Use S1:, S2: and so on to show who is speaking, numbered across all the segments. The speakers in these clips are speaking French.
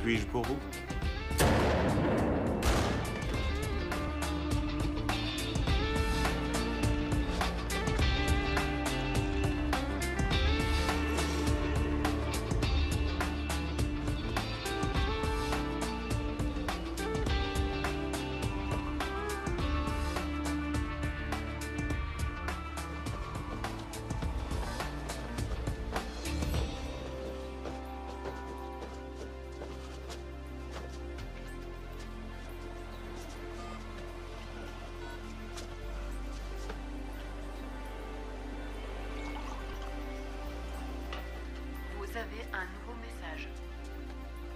S1: puis-je pour vous?
S2: Vous avez un nouveau message.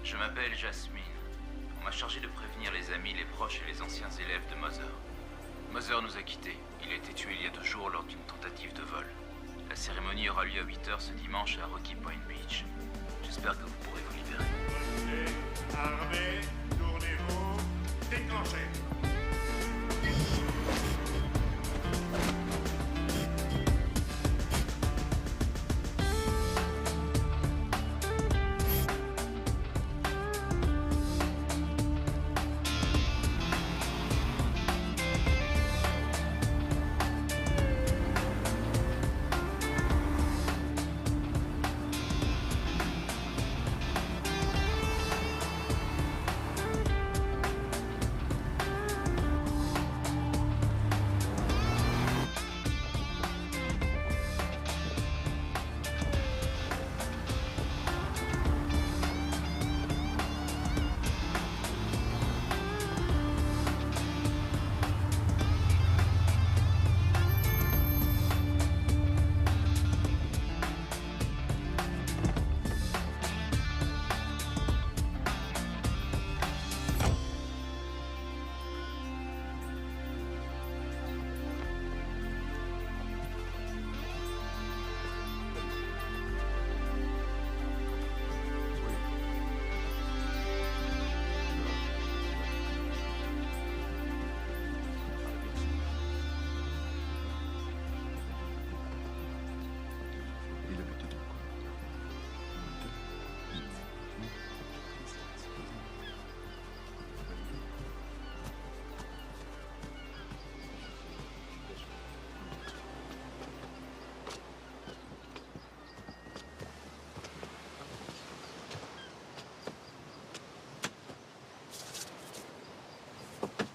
S3: Je m'appelle Jasmine. On m'a chargé de prévenir les amis, les proches et les anciens élèves de Mother. Mother nous a quittés. Il a été tué il y a 2 jours lors d'une tentative de vol. La cérémonie aura lieu à 8h ce dimanche à Rocky Point Beach. J'espère que vous pourrez vous libérer.
S4: Armés, tournez-vous, déclenchez.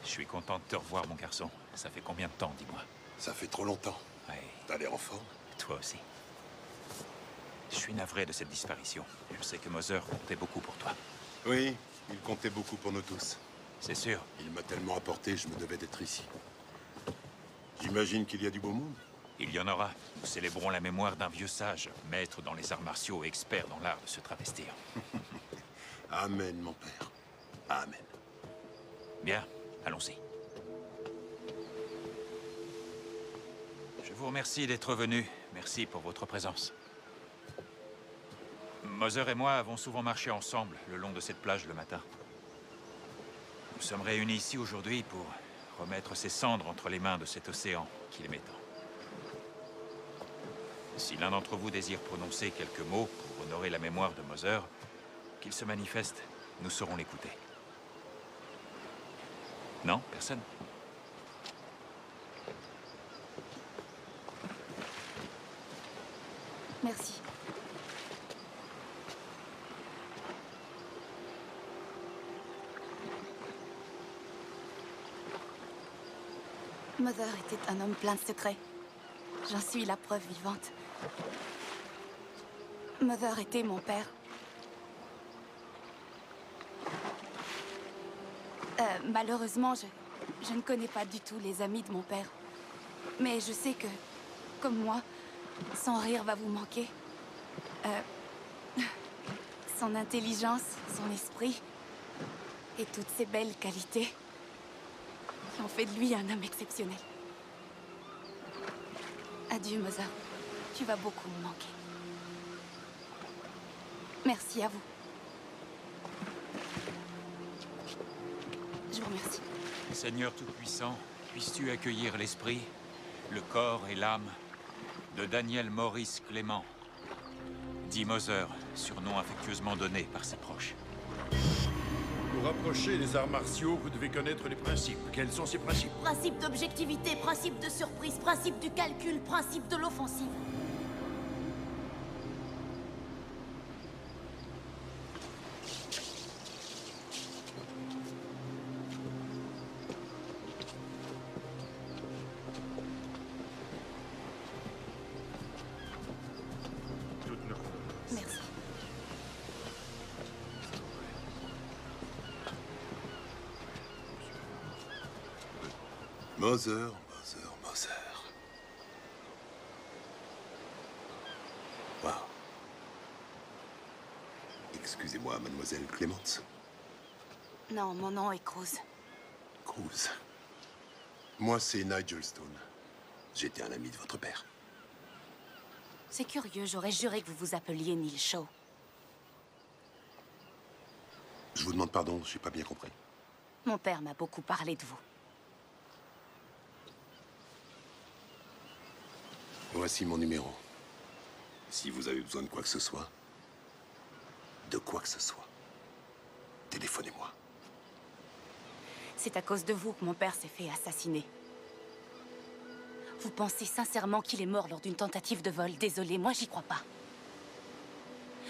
S5: Je suis content de te revoir, mon garçon. Ça fait combien de temps, dis-moi?
S6: Ça fait trop longtemps.
S5: Ouais,
S6: T'as l'air en forme.
S5: toi aussi. Je suis navré de cette disparition. Je sais que Mother comptait beaucoup pour toi.
S6: Oui, il comptait beaucoup pour nous tous.
S5: C'est sûr.
S6: Il m'a tellement apporté, je me devais d'être ici. J'imagine qu'il y a du beau monde.
S5: Il y en aura. Nous célébrons la mémoire d'un vieux sage, maître dans les arts martiaux et expert dans l'art de se travestir.
S6: Amen, mon père. Amen.
S5: Bien, allons-y. Je vous remercie d'être venu. Merci pour votre présence. Mother et moi avons souvent marché ensemble le long de cette plage le matin. Nous sommes réunis ici aujourd'hui pour remettre ses cendres entre les mains de cet océan qui l'aimait tant. Si l'un d'entre vous désire prononcer quelques mots pour honorer la mémoire de Mother, qu'il se manifeste, nous saurons l'écouter. Non, personne?
S7: Merci. Mother était un homme plein de secrets. J'en suis la preuve vivante. Mother était mon père. Malheureusement, je ne connais pas du tout les amis de mon père. Mais je sais que, comme moi, son rire va vous manquer. Son intelligence, son esprit et toutes ses belles qualités qui ont fait de lui un homme exceptionnel. Adieu, Mother. Tu vas beaucoup me manquer. Merci à vous. Je vous remercie.
S5: Seigneur Tout-Puissant, puisses-tu accueillir l'esprit, le corps et l'âme de Daniel Maurice Clément, dit Mother, surnom affectueusement donné par ses proches.
S4: Pour approcher les arts martiaux, vous devez connaître les principes. Quels sont ces principes?
S1: Principe d'objectivité, principe de surprise, principe du calcul, principe de l'offensive.
S4: Toutes nos condoléances.
S7: Merci.
S6: Mother. Wow. Excusez-moi, mademoiselle Clémence.
S7: Non, mon nom est Cruz.
S6: Cruz. Moi, c'est Nigel Stone. J'étais un ami de votre père.
S7: C'est curieux, j'aurais juré que vous vous appeliez Neil Shaw.
S6: Je vous demande pardon, j'ai pas bien compris.
S7: Mon père m'a beaucoup parlé de vous.
S6: Voici mon numéro. Si vous avez besoin de quoi que ce soit, téléphonez-moi.
S7: C'est à cause de vous que mon père s'est fait assassiner. Vous pensez sincèrement qu'il est mort lors d'une tentative de vol? Désolé, moi j'y crois pas.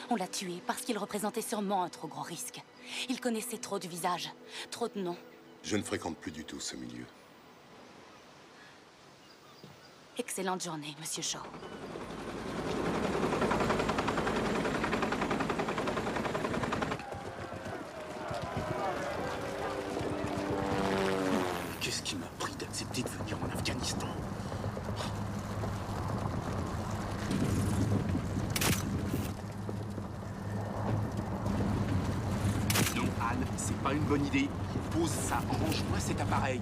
S7: On l'a tué parce qu'il représentait sûrement un trop grand risque. Il connaissait trop de visages, trop de noms.
S6: Je ne fréquente plus du tout ce milieu.
S7: Excellente journée, Monsieur Shaw.
S8: Qu'est-ce qui m'a pris d'accepter de venir en Afghanistan? Non, Anne, c'est pas une bonne idée. Pose ça, range-moi cet appareil.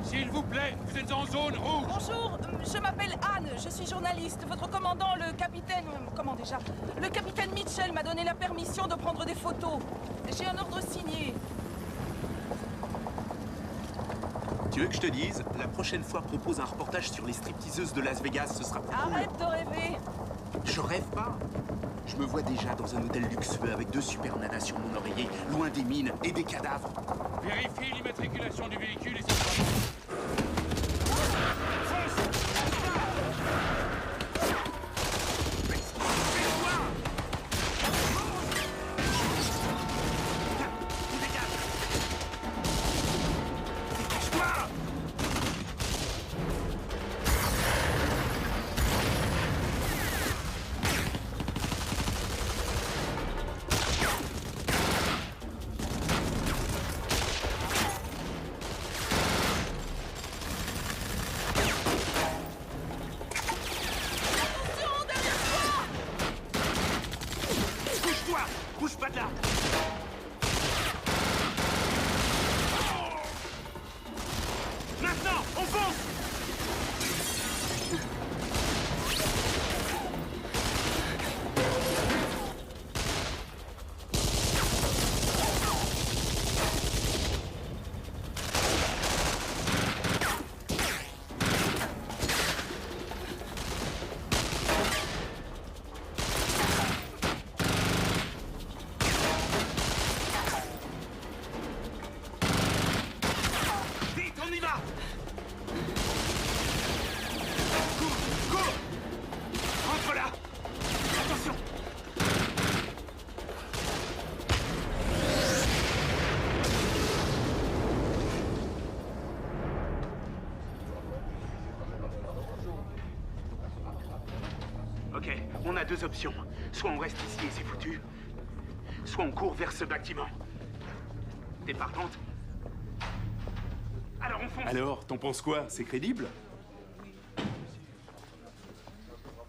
S5: S'il vous plaît, vous êtes en zone rouge.
S9: Bonjour, je m'appelle Anne, je suis journaliste. Votre commandant, le capitaine... comment déjà? Le capitaine Mitchell m'a donné la permission de prendre des photos. J'ai un ordre signé.
S8: Tu veux que je te dise? La prochaine fois, propose un reportage sur les stripteaseuses de Las Vegas, ce sera plus cool.
S9: Arrête de rêver.
S8: Je rêve pas. Je me vois déjà dans un hôtel luxueux avec 2 super nanas sur mon oreiller, loin des mines et des cadavres.
S5: Vérifiez l'immatriculation du véhicule et ses
S8: Bouge pas de là! Maintenant, on fonce! Ok, on a 2 options. Soit on reste ici et c'est foutu, soit on court vers ce bâtiment. T'es partante? Alors on fonce. Alors, t'en penses quoi? C'est crédible?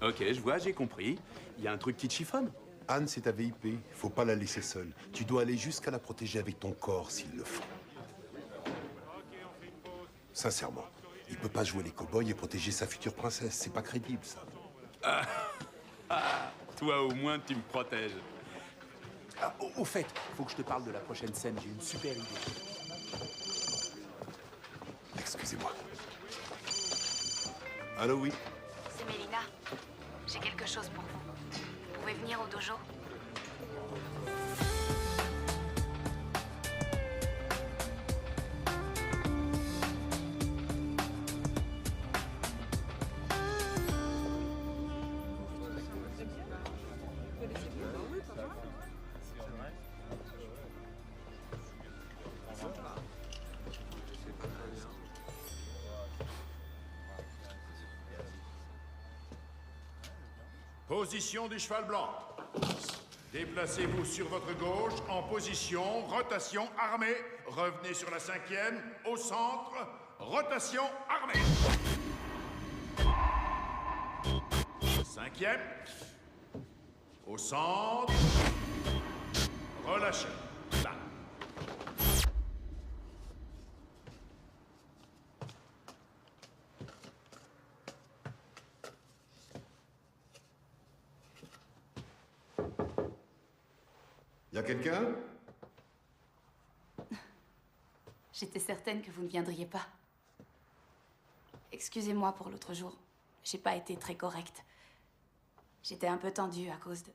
S8: Ok, je vois, j'ai compris. Il y a un truc qui te chiffonne?
S6: Anne, c'est ta VIP. Faut pas la laisser seule. Tu dois aller jusqu'à la protéger avec ton corps s'il le faut. Sincèrement, il peut pas jouer les cow-boys et protéger sa future princesse. C'est pas crédible, ça.
S8: Toi, au moins, tu me protèges. Ah, au fait, faut que je te parle de la prochaine scène. J'ai une super idée.
S6: Excusez-moi. Allô, oui?
S7: C'est Mélina. J'ai quelque chose pour vous. pouvez venir au dojo?
S4: Position du cheval blanc. Déplacez-vous sur votre gauche, en position, rotation armée. Revenez sur la 5e, au centre, rotation armée. 5e, au centre, relâchez. Là.
S6: Y a quelqu'un?
S7: J'étais certaine que vous ne viendriez pas. Excusez-moi pour l'autre jour. J'ai pas été très correcte. J'étais un peu tendue à cause de...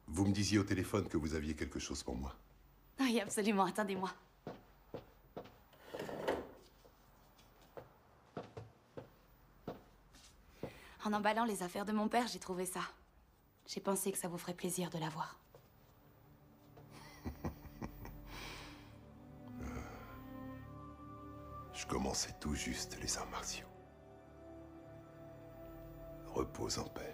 S6: Vous me disiez au téléphone que vous aviez quelque chose pour moi.
S7: Oui, absolument. Attendez-moi. En emballant les affaires de mon père, j'ai trouvé ça. J'ai pensé que ça vous ferait plaisir de l'avoir.
S6: Je commençais tout juste les arts martiaux. Repose en paix.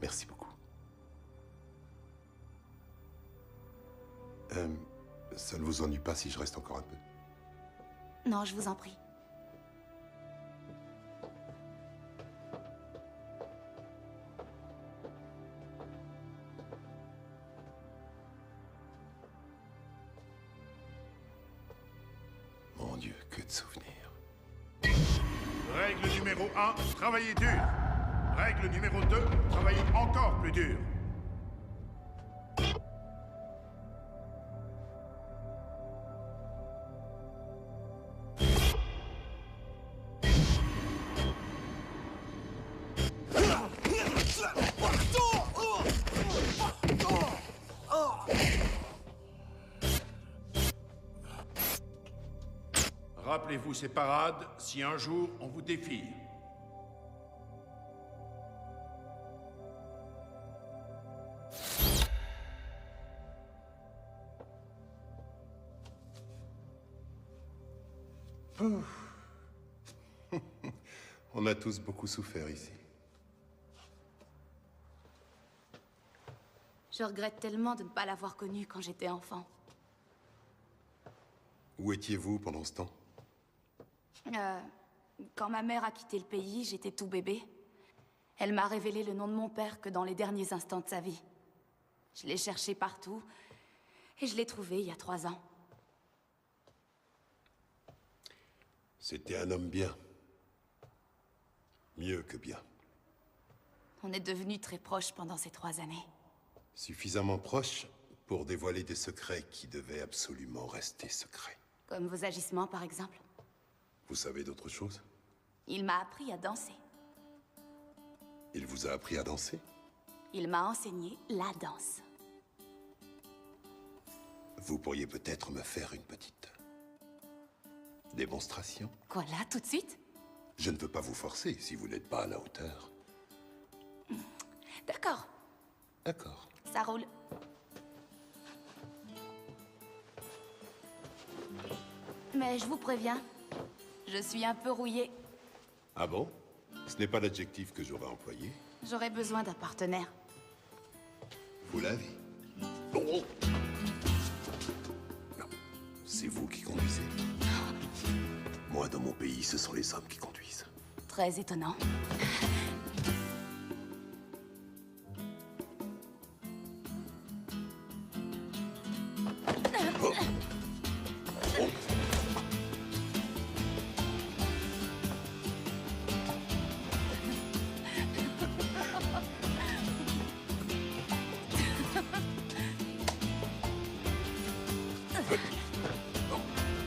S6: Merci beaucoup. Ça ne vous ennuie pas si je reste encore un peu?
S7: Non, je vous en prie.
S6: Mon Dieu, que de souvenirs.
S4: Règle numéro 1, travaillez dur. Règle numéro 2, travaillez encore plus dur. Rappelez-vous ces parades si un jour on vous défie.
S6: On a tous beaucoup souffert ici.
S7: Je regrette tellement de ne pas l'avoir connu quand j'étais enfant.
S6: Où étiez-vous pendant ce temps?
S7: Quand ma mère a quitté le pays, j'étais tout bébé. Elle m'a révélé le nom de mon père que dans les derniers instants de sa vie. Je l'ai cherché partout, et je l'ai trouvé il y a 3 ans.
S6: C'était un homme bien. Mieux que bien.
S7: On est devenus très proches pendant ces 3 années.
S6: Suffisamment proches pour dévoiler des secrets qui devaient absolument rester secrets.
S7: Comme vos agissements, par exemple.
S6: Vous savez d'autres choses?
S7: Il m'a appris à danser.
S6: Il vous a appris à danser?
S7: Il m'a enseigné la danse.
S6: Vous pourriez peut-être me faire une petite démonstration?
S7: Quoi, là, tout de suite?
S6: Je ne veux pas vous forcer si vous n'êtes pas à la hauteur.
S7: D'accord.
S6: D'accord.
S7: Ça roule. Mais je vous préviens, je suis un peu rouillée.
S6: Ah bon? Ce n'est pas l'adjectif que j'aurais employé.
S7: J'aurais besoin d'un partenaire.
S6: Vous l'avez. Oh. Non, c'est vous qui conduisez. Moi, dans mon pays, ce sont les hommes qui conduisent.
S7: Très étonnant.
S6: Oh. Oh.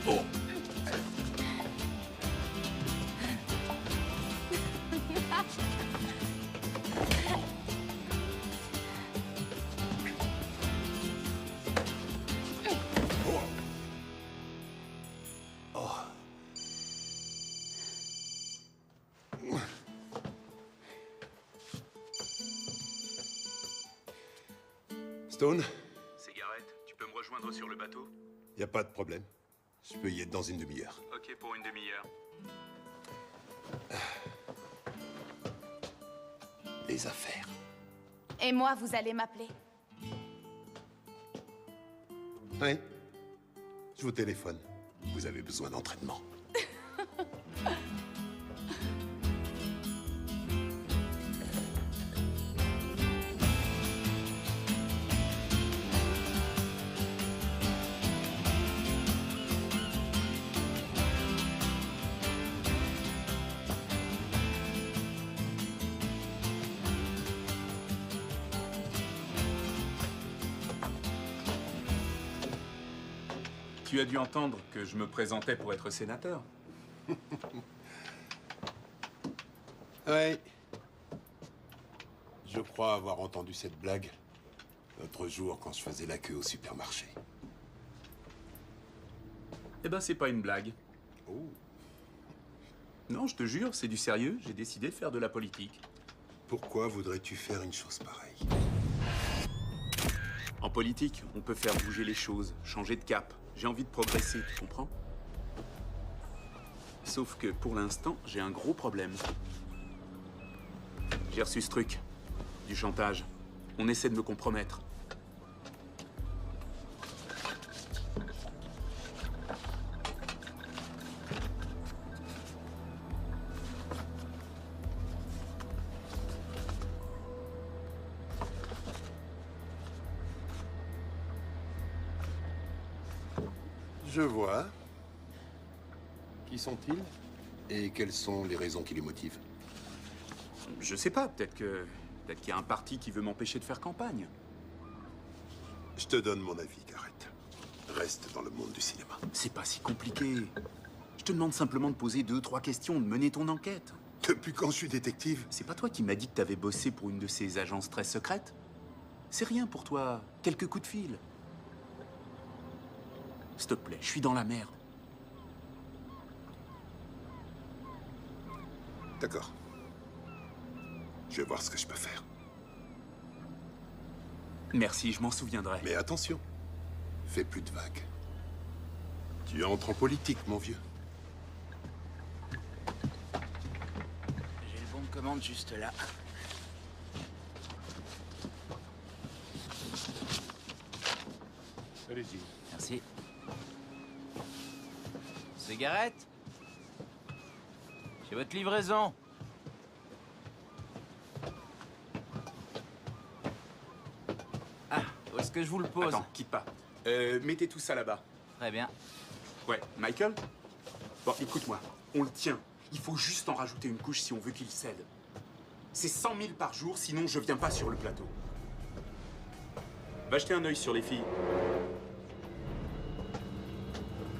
S6: Oh. Stone,
S8: C'est Garrett. Tu peux me rejoindre sur le bateau?
S6: y a pas de problème. Je peux y être dans une demi-heure.
S8: Ok, pour une demi-heure.
S6: Les affaires.
S1: Et moi, vous allez m'appeler?
S6: Oui. Je vous téléphone. Vous avez besoin d'entraînement.
S8: Tu as dû entendre que je me présentais pour être sénateur.
S6: Oui. Je crois avoir entendu cette blague l'autre jour quand je faisais la queue au supermarché.
S8: Eh ben, c'est pas une blague.
S6: Oh.
S8: Non, je te jure, c'est du sérieux. J'ai décidé de faire de la politique.
S6: Pourquoi voudrais-tu faire une chose pareille?
S8: En politique, on peut faire bouger les choses, changer de cap. J'ai envie de progresser, tu comprends? Sauf que pour l'instant, j'ai un gros problème. J'ai reçu ce truc. Du chantage. On essaie de me compromettre.
S6: Je vois. Qui sont-ils? Et quelles sont les raisons qui les motivent?
S8: Je sais pas, peut-être qu'il y a un parti qui veut m'empêcher de faire campagne.
S6: Je te donne mon avis, Garrett. Reste dans le monde du cinéma.
S8: C'est pas si compliqué. Je te demande simplement de poser 2-3 questions, de mener ton enquête.
S6: Depuis quand je suis détective?
S8: C'est pas toi qui m'as dit que t'avais bossé pour une de ces agences très secrètes? C'est rien pour toi, quelques coups de fil. S'il te plaît, je suis dans la merde.
S6: D'accord. Je vais voir ce que je peux faire.
S8: Merci, je m'en souviendrai.
S6: Mais attention, fais plus de vagues. Tu entres en politique, mon vieux.
S3: J'ai le bon de commande juste là.
S4: Allez-y.
S3: Merci. Cigarette? J'ai votre livraison. Ah, où est-ce que je vous le pose?
S8: Attends, quitte pas. Mettez tout ça là-bas.
S3: Très bien.
S8: Ouais, Michael? Bon, écoute-moi, on le tient. Il faut juste en rajouter une couche si on veut qu'il cède. C'est 100 000 par jour, sinon je viens pas sur le plateau. Va jeter un œil sur les filles.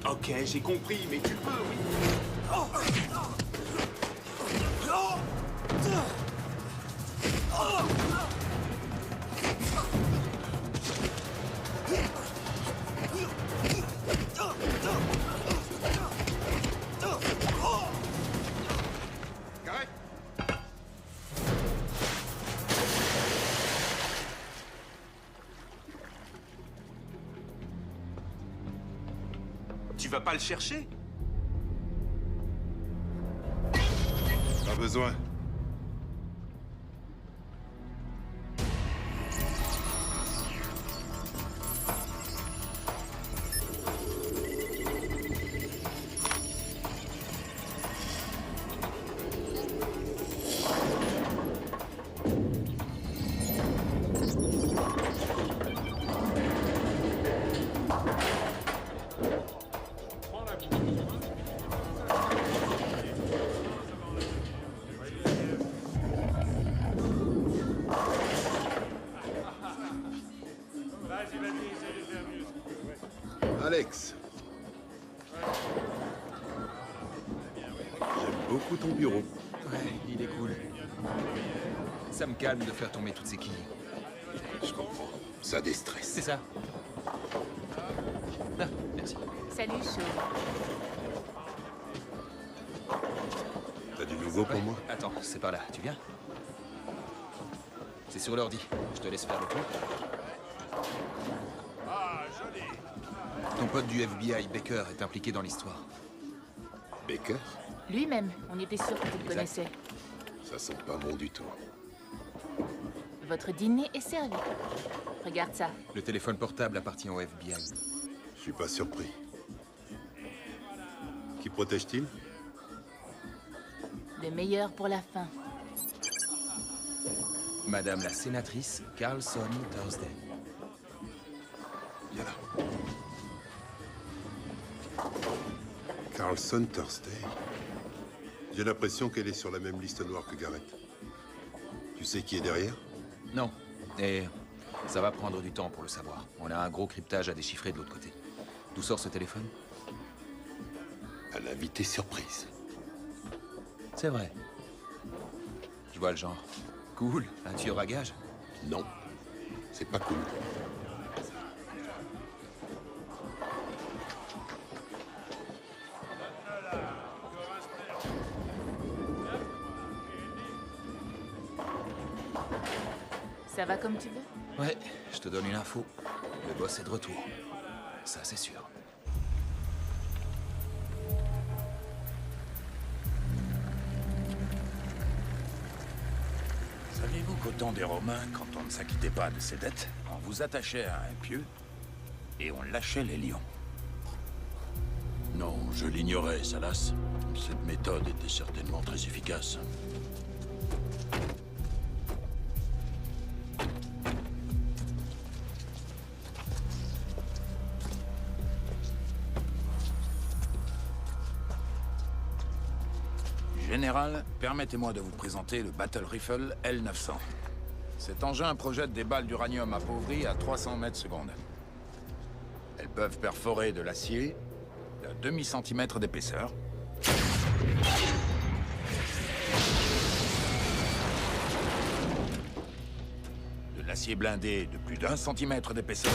S8: Ok, j'ai compris, mais tu peux, oui.
S4: Garrett!
S8: Tu vas pas le chercher?
S6: Pas besoin. Alex. J'aime beaucoup ton bureau.
S10: Ouais, il est cool. Ça me calme de faire tomber toutes ces quilles.
S6: Je comprends. Ça déstresse.
S10: C'est ça. Ah, merci.
S7: Salut, Shaw.
S6: T'as du nouveau pour moi?
S10: Attends, c'est par là. Tu viens? C'est sur l'ordi. Je te laisse faire le tour.
S4: Ah, joli.
S10: Ton pote du FBI, Baker, est impliqué dans l'histoire.
S6: Baker?
S11: Lui-même, on était sûr que tu le connaissais.
S6: Ça sent pas bon du tout.
S11: Votre dîner est servi. Regarde ça.
S10: Le téléphone portable appartient au FBI.
S6: Je suis pas surpris. Qui protège-t-il?
S11: Le meilleur pour la fin.
S10: Madame la sénatrice Carlson Thursday.
S6: Viens là. Carlson Thursday. J'ai l'impression qu'elle est sur la même liste noire que Garrett. Tu sais qui est derrière?
S10: Non. Et ça va prendre du temps pour le savoir. On a un gros cryptage à déchiffrer de l'autre côté. D'où sort ce téléphone?
S6: Un invité surprise.
S10: C'est vrai. Je vois le genre. Cool. Un tueur à gage?
S6: Non. C'est pas cool.
S11: Ça va comme tu veux?
S10: Ouais, je te donne une info. Le boss est de retour. Ça, c'est sûr.
S12: Saviez-vous qu'au temps des Romains, quand on ne s'acquittait pas de ses dettes, on vous attachait à un pieu et on lâchait les lions?
S13: Non, je l'ignorais, Salas. Cette méthode était certainement très efficace.
S12: Général, permettez-moi de vous présenter le Battle Rifle L900. Cet engin projette des balles d'uranium appauvries à 300 mètres secondes. Elles peuvent perforer de l'acier d'un demi-centimètre d'épaisseur. De l'acier blindé de plus d'1 centimètre d'épaisseur.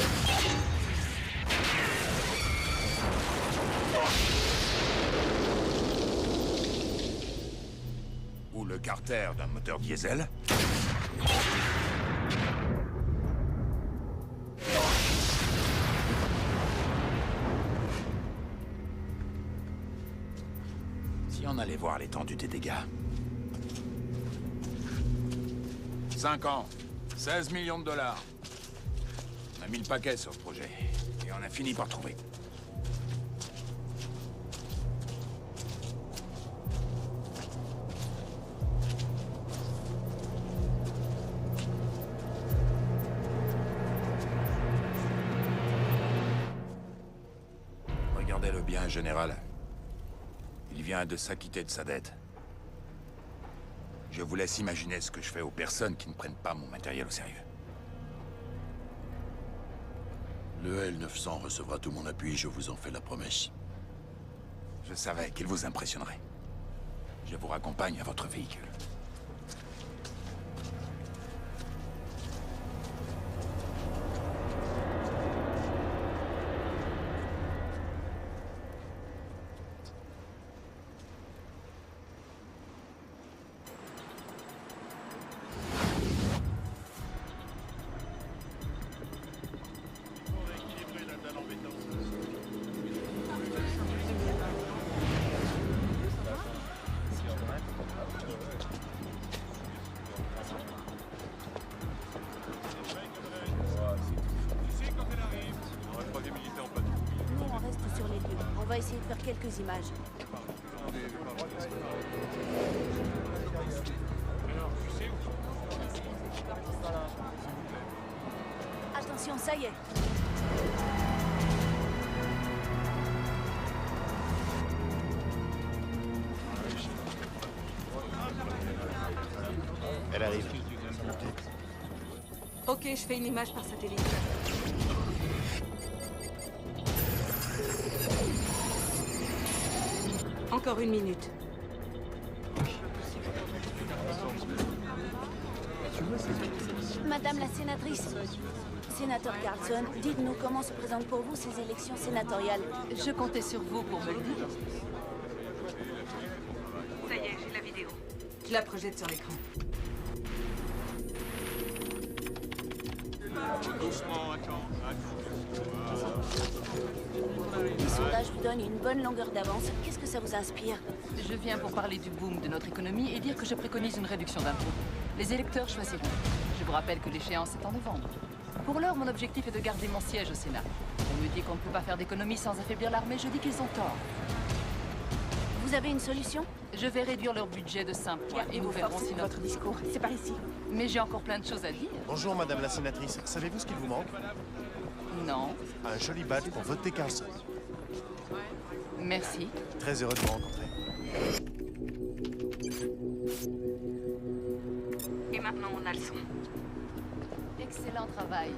S12: Ou le carter d'un moteur diesel. Si on allait voir l'étendue des dégâts. 5 ans, 16 millions de dollars. On a mis le paquet sur ce projet, et on a fini par trouver. Regardez-le bien, général. Il vient de s'acquitter de sa dette. Je vous laisse imaginer ce que je fais aux personnes qui ne prennent pas mon matériel au sérieux.
S13: Le L900 recevra tout mon appui, je vous en fais la promesse.
S12: Je savais qu'il vous impressionnerait. Je vous raccompagne à votre véhicule.
S1: Nous, on reste sur les lieux. On va essayer de faire quelques images. Attention, ça y est.
S6: Elle arrive.
S14: Ok, je fais une image par satellite. Encore une minute.
S1: Madame la sénatrice, sénateur Carlson, dites-nous comment se présentent pour vous ces élections sénatoriales.
S14: Je comptais sur vous pour me le dire. Ça y est, j'ai la vidéo. Je la projette sur l'écran.
S1: Les sondages vous donnent une bonne longueur d'avance. Qu'est-ce que ça vous inspire?
S14: Je viens pour parler du boom de notre économie et dire que je préconise une réduction d'impôts. Les électeurs choisiront. Je vous rappelle que l'échéance est en novembre. Pour l'heure, mon objectif est de garder mon siège au Sénat. On me dit qu'on ne peut pas faire d'économie sans affaiblir l'armée, je dis qu'ils ont tort.
S1: Vous avez une solution?
S14: Je vais réduire leur budget de 5 points et nous verrons si
S1: votre discours. C'est par ici.
S14: Mais j'ai encore plein de choses à dire.
S15: Bonjour, madame la sénatrice. Savez-vous ce qu'il vous manque?
S14: Non.
S15: Un joli badge pour voter Carlson.
S14: Merci.
S15: Très heureux de vous rencontrer.
S14: Et maintenant, on a le son. Excellent travail.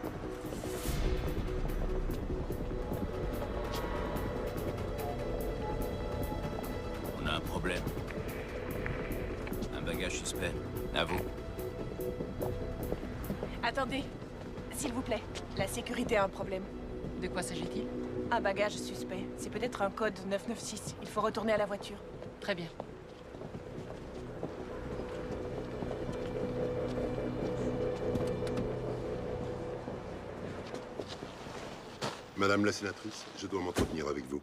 S3: On a un problème. Un bagage suspect. À vous.
S9: Attendez, s'il vous plaît. La sécurité a un problème.
S14: De quoi s'agit-il?
S9: Un bagage suspect. C'est peut-être un code 996. Il faut retourner à la voiture.
S14: Très bien.
S6: Madame la sénatrice, je dois m'entretenir avec vous.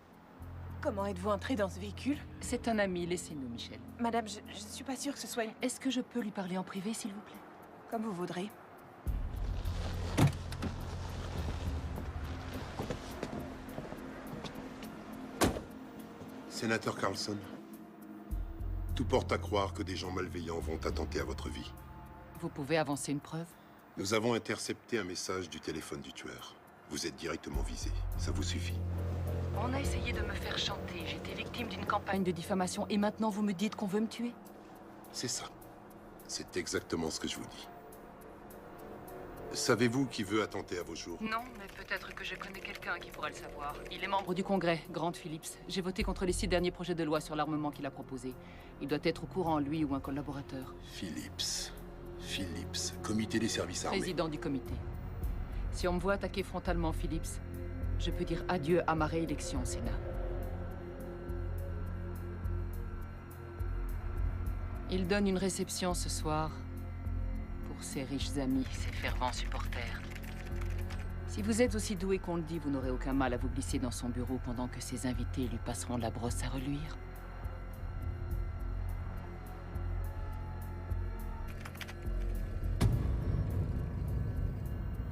S9: Comment êtes-vous entrée dans ce véhicule?
S14: C'est un ami, laissez-nous, Michel.
S9: Madame, je suis pas sûre que ce soit une...
S14: Est-ce que je peux lui parler en privé, s'il vous plaît?
S9: Comme vous voudrez.
S6: Sénateur Carlson, tout porte à croire que des gens malveillants vont attenter à votre vie.
S14: Vous pouvez avancer une preuve?
S6: Nous avons intercepté un message du téléphone du tueur. Vous êtes directement visé. Ça vous suffit?
S14: On a essayé de me faire chanter. J'étais victime d'une campagne de diffamation et maintenant vous me dites qu'on veut me tuer?
S6: C'est ça. C'est exactement ce que je vous dis. Savez-vous qui veut attenter à vos jours?
S14: Non, mais peut-être que je connais quelqu'un qui pourra le savoir. Il est membre du Congrès, Grant Phillips. J'ai voté contre les 6 derniers projets de loi sur l'armement qu'il a proposés. Il doit être au courant, lui ou un collaborateur.
S6: Phillips. Phillips. Comité des services armés.
S14: Président du comité. Si on me voit attaquer frontalement Phillips, je peux dire adieu à ma réélection au Sénat. Il donne une réception ce soir pour ses riches amis, ses fervents supporters. Si vous êtes aussi doué qu'on le dit, vous n'aurez aucun mal à vous glisser dans son bureau pendant que ses invités lui passeront la brosse à reluire.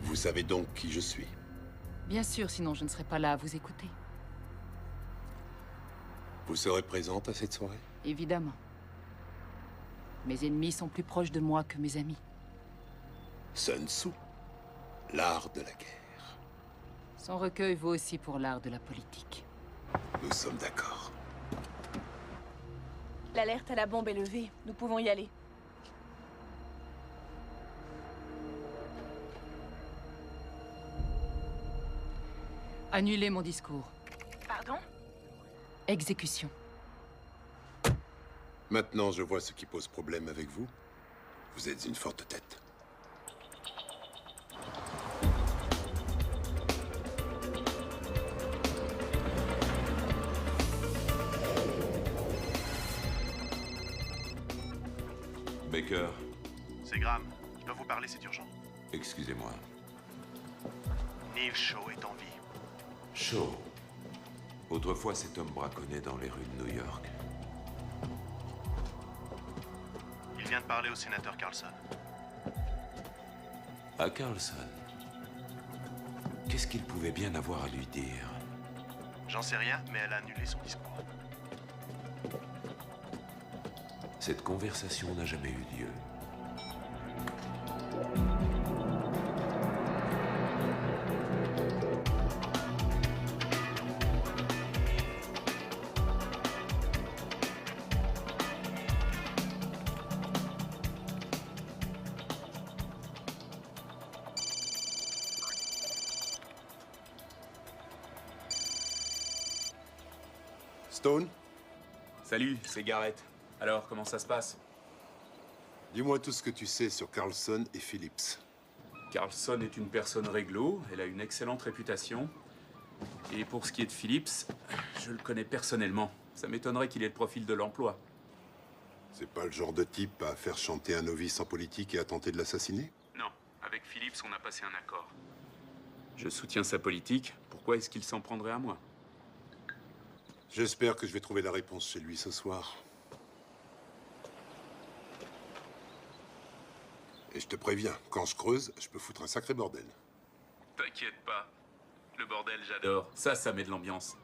S6: Vous savez donc qui je suis?
S14: Bien sûr, sinon je ne serais pas là à vous écouter.
S6: Vous serez présente à cette soirée?
S14: Évidemment. Mes ennemis sont plus proches de moi que mes amis.
S6: Sun Tzu, l'art de la guerre.
S14: Son recueil vaut aussi pour l'art de la politique.
S6: Nous sommes d'accord.
S9: L'alerte à la bombe est levée. Nous pouvons y aller.
S14: Annulez mon discours.
S9: Pardon?
S14: Exécution.
S6: Maintenant, je vois ce qui pose problème avec vous. Vous êtes une forte tête.
S16: Baker.
S15: C'est Graham. Je dois vous parler, c'est urgent.
S16: Excusez-moi.
S15: Neil Shaw est en vie.
S16: Shaw. Autrefois, cet homme braconnait dans les rues de New York.
S15: Il vient de parler au sénateur Carlson.
S16: À Carlson. Qu'est-ce qu'il pouvait bien avoir à lui dire?
S15: J'en sais rien, mais elle a annulé son discours.
S16: Cette conversation n'a jamais eu lieu.
S6: Stone?
S8: Salut, c'est Garrett. Alors, comment ça se passe?
S6: Dis-moi tout ce que tu sais sur Carlson et Phillips.
S8: Carlson est une personne réglo, elle a une excellente réputation. Et pour ce qui est de Phillips, je le connais personnellement. Ça m'étonnerait qu'il ait le profil de l'emploi.
S6: C'est pas le genre de type à faire chanter un novice en politique et à tenter de l'assassiner?
S8: Non, Avec Phillips, on a passé un accord. Je soutiens sa politique. Pourquoi est-ce qu'il s'en prendrait à moi?
S6: J'espère que je vais trouver la réponse chez lui ce soir. Et je te préviens, quand je creuse, je peux foutre un sacré bordel.
S8: T'inquiète pas. Le bordel, j'adore. Ça met de l'ambiance.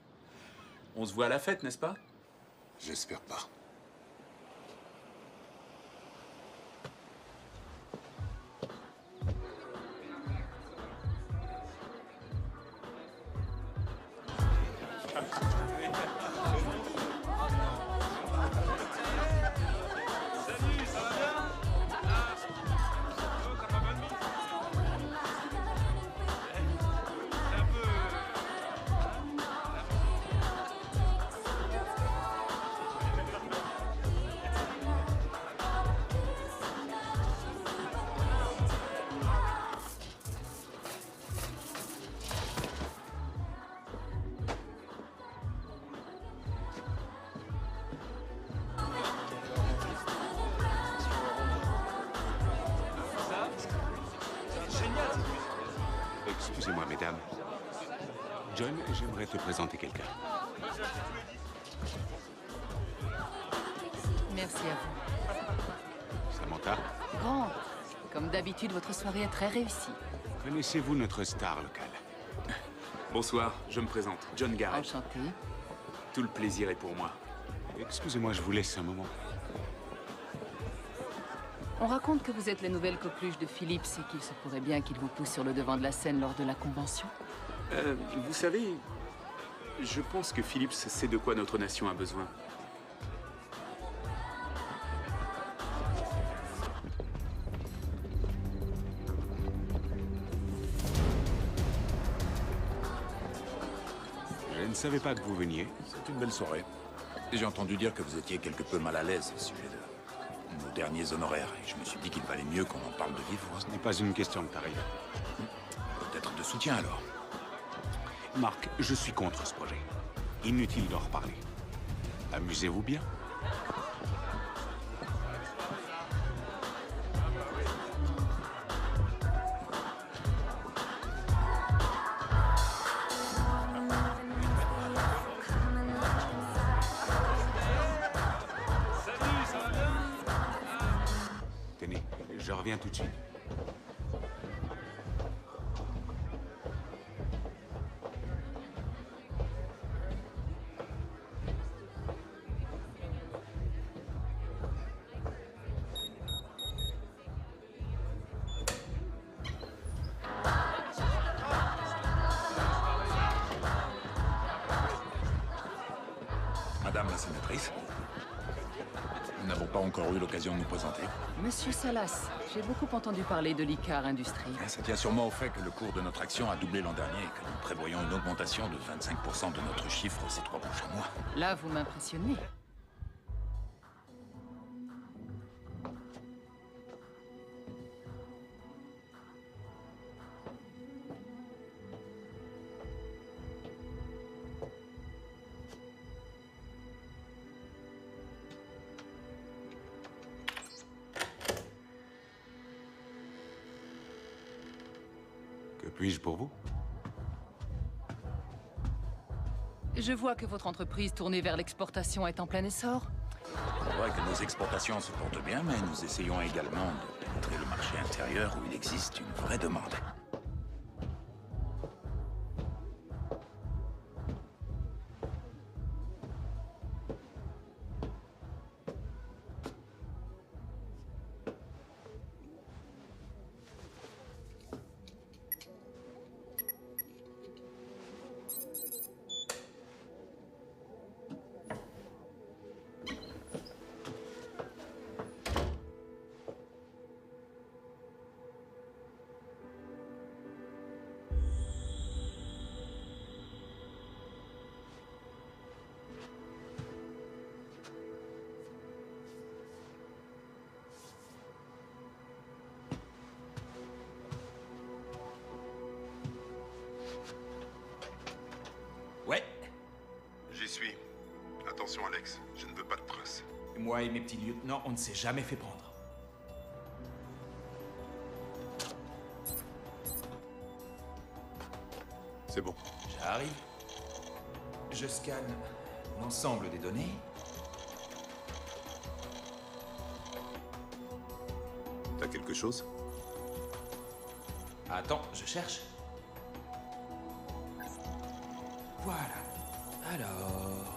S8: On se voit à la fête, n'est-ce pas?
S6: J'espère pas.
S17: Excusez-moi, mesdames. John, j'aimerais te présenter quelqu'un.
S14: Merci à vous.
S17: Samantha,
S14: Grand, comme d'habitude, votre soirée est très réussie.
S17: connaissez-vous notre star locale?
S8: Bonsoir, je me présente. John Garrett.
S14: Enchanté.
S8: Tout le plaisir est pour moi.
S17: Excusez-moi, je vous laisse un moment.
S14: On raconte que vous êtes la nouvelle coqueluche de Phillips et qu'il se pourrait bien qu'il vous pousse sur le devant de la scène lors de la convention.
S8: Vous savez, je pense que Phillips sait de quoi notre nation a besoin.
S17: Je ne savais pas que vous veniez.
S12: C'est une belle soirée. J'ai entendu dire que vous étiez quelque peu mal à l'aise au sujet de nos derniers honoraires. Et je me suis dit qu'il valait mieux qu'on en parle de vive voix.
S17: Ce n'est pas une question de tarif.
S12: Peut-être de soutien, alors.
S17: Marc, je suis contre ce projet. Inutile d'en reparler. Amusez-vous bien. Tenez, je reviens tout de suite.
S12: Madame la sénatrice, nous n'avons pas encore eu l'occasion de nous présenter.
S14: Monsieur Salas, j'ai beaucoup entendu parler de l'Icar Industries.
S12: Ça tient sûrement au fait que le cours de notre action a doublé l'an dernier et que nous prévoyons une augmentation de 25% de notre chiffre ces 3 prochains mois.
S14: Là, vous m'impressionnez.
S17: Que puis-je pour vous?
S14: Je vois que votre entreprise tournée vers l'exportation est en plein essor.
S12: C'est vrai que nos exportations se portent bien, mais nous essayons également de pénétrer le marché intérieur où il existe une vraie demande.
S10: Ouais.
S6: J'y suis. Attention, Alex, je ne veux pas de traces.
S10: Moi et mes petits lieutenants, on ne s'est jamais fait prendre.
S6: C'est bon.
S10: J'arrive. Je scanne l'ensemble des données.
S6: T'as quelque chose?
S10: Attends, je cherche. Voilà. Alors...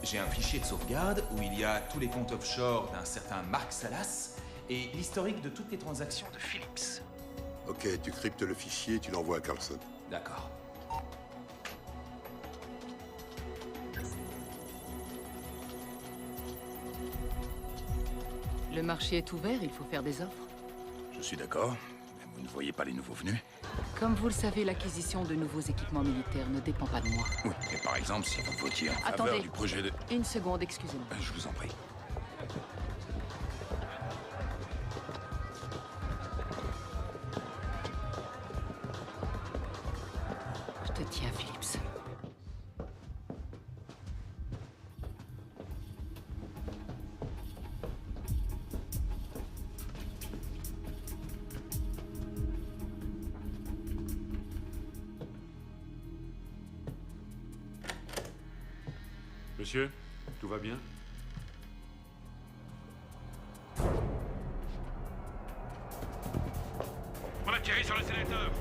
S10: J'ai un fichier de sauvegarde où il y a tous les comptes offshore d'un certain Mark Salas et l'historique de toutes les transactions de Phillips.
S6: Ok, tu cryptes le fichier et tu l'envoies à Carlson.
S10: D'accord.
S14: Le marché est ouvert, il faut faire des offres.
S12: Je suis d'accord, mais vous ne voyez pas les nouveaux venus?
S14: Comme vous le savez, l'acquisition de nouveaux équipements militaires ne dépend pas de moi.
S12: Oui, mais par exemple, si vous votiez en faveur
S14: Attendez.
S12: du projet de...
S14: Une seconde, excusez-moi.
S12: Je vous en prie.
S14: Je te tiens, Phillips.
S17: Monsieur, tout va bien?
S18: On a tiré sur le sénateur.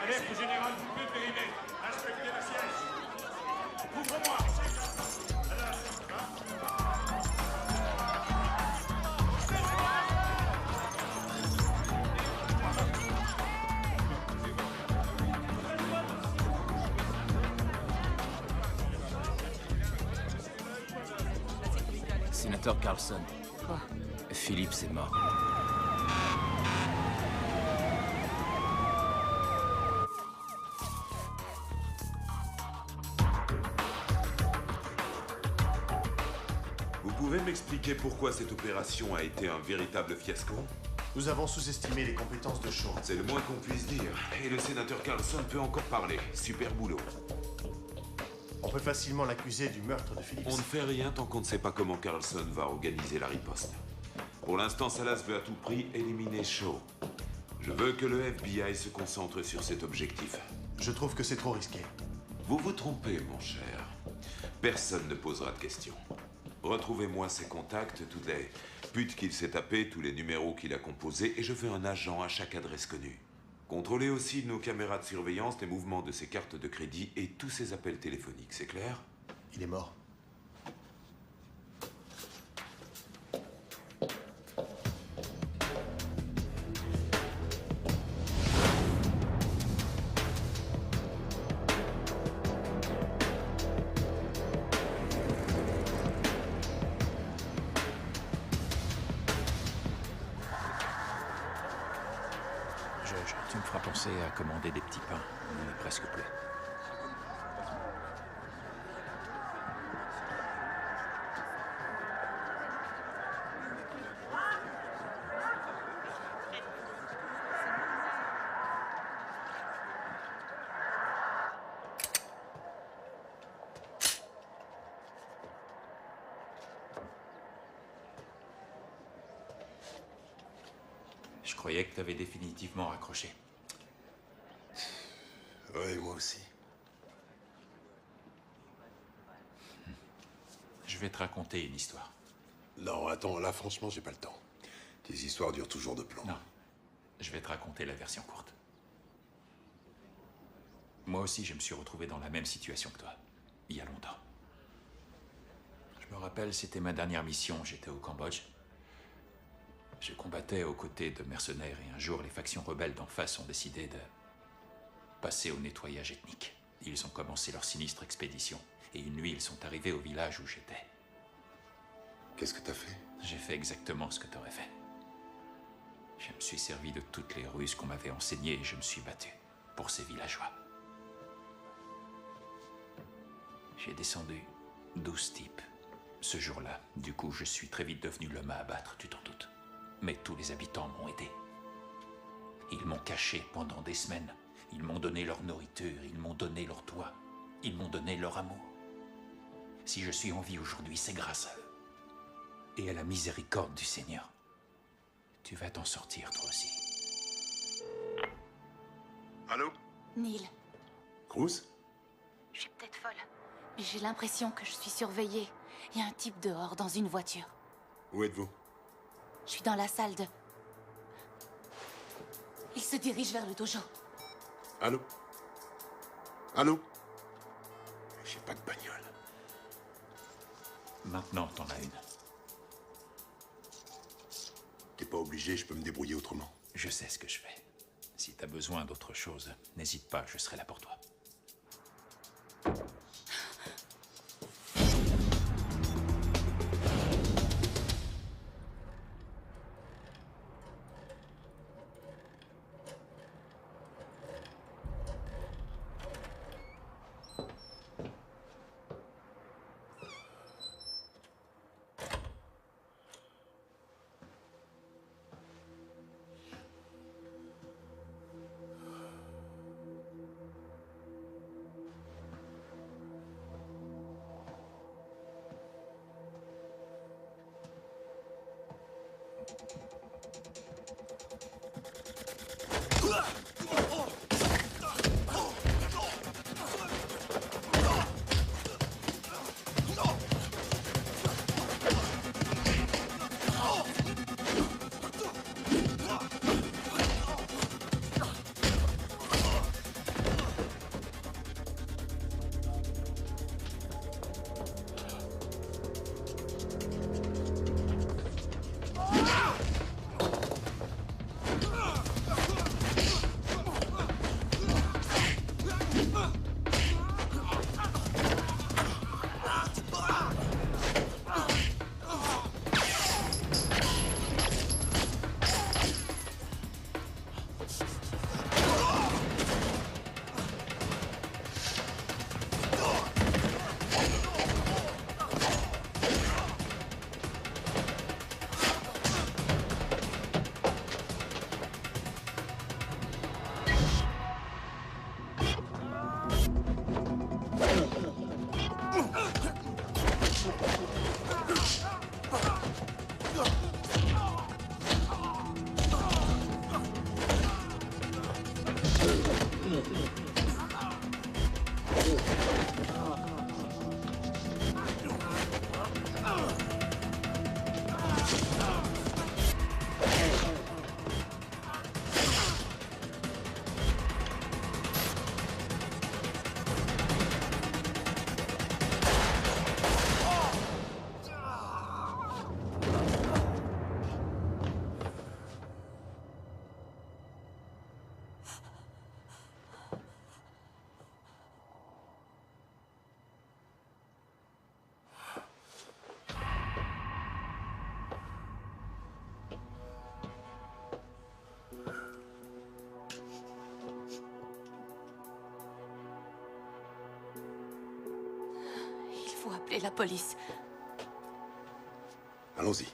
S4: Alerte générale, vous pouvez périmer. Inspectez le siège. Ouvre-moi.
S3: Sénateur Carlson.
S14: Quoi?
S3: Phillips est mort.
S16: Vous pouvez m'expliquer pourquoi cette opération a été un véritable fiasco?
S15: Nous avons sous-estimé les compétences de Shaw.
S16: C'est le moins qu'on puisse dire. Et le sénateur Carlson peut encore parler. Super boulot.
S15: On peut facilement l'accuser du meurtre de Phillips.
S16: On ne fait rien tant qu'on ne sait pas comment Carlson va organiser la riposte. Pour l'instant, Salas veut à tout prix éliminer Shaw. Je veux que le FBI se concentre sur cet objectif.
S15: Je trouve que c'est trop risqué.
S16: Vous vous trompez, mon cher. Personne ne posera de questions. Retrouvez-moi ses contacts, toutes les putes qu'il s'est tapées, tous les numéros qu'il a composés, et je veux un agent à chaque adresse connue. Contrôlez aussi nos caméras de surveillance, les mouvements de ses cartes de crédit et tous ses appels téléphoniques, c'est clair?
S15: Il est mort.
S5: Tu me feras penser à commander des petits pains. On est presque plein. croyais que t'avais définitivement raccroché.
S6: Oui, moi aussi.
S5: Je vais te raconter une histoire.
S6: Non, attends, là, franchement, j'ai pas le temps. Tes histoires durent toujours de plomb.
S5: Non. Je vais te raconter la version courte. Moi aussi, je me suis retrouvé dans la même situation que toi, il y a longtemps. Je me rappelle, c'était ma dernière mission, j'étais au Cambodge. Je combattais aux côtés de mercenaires et un jour, les factions rebelles d'en face ont décidé de passer au nettoyage ethnique. Ils ont commencé leur sinistre expédition et une nuit, ils sont arrivés au village où j'étais.
S6: Qu'est-ce que t'as fait?
S5: J'ai fait exactement ce que t'aurais fait. Je me suis servi de toutes les ruses qu'on m'avait enseignées et je me suis battu pour ces villageois. J'ai descendu 12 types ce jour-là. Du coup, je suis très vite devenu l'homme à abattre, tu t'en doutes. Mais tous les habitants m'ont aidé. Ils m'ont caché pendant des semaines. Ils m'ont donné leur nourriture, ils m'ont donné leur toit, ils m'ont donné leur amour. Si je suis en vie aujourd'hui, c'est grâce à eux. Et à la miséricorde du Seigneur. Tu vas t'en sortir, toi aussi.
S6: Allô?
S7: Neil.
S6: Cruz?
S7: Je suis peut-être folle, mais j'ai l'impression que je suis surveillée. Il y a un type dehors, dans une voiture.
S6: Où êtes-vous?
S7: Je suis dans la salle de... Il se dirige vers le dojo.
S6: Allô? Allô? J'ai pas de bagnole.
S5: Maintenant, t'en as une.
S6: T'es pas obligé, je peux me débrouiller autrement.
S5: Je sais ce que je fais. Si t'as besoin d'autre chose, n'hésite pas, je serai là pour toi.
S7: Faut appeler la police.
S6: Allons-y.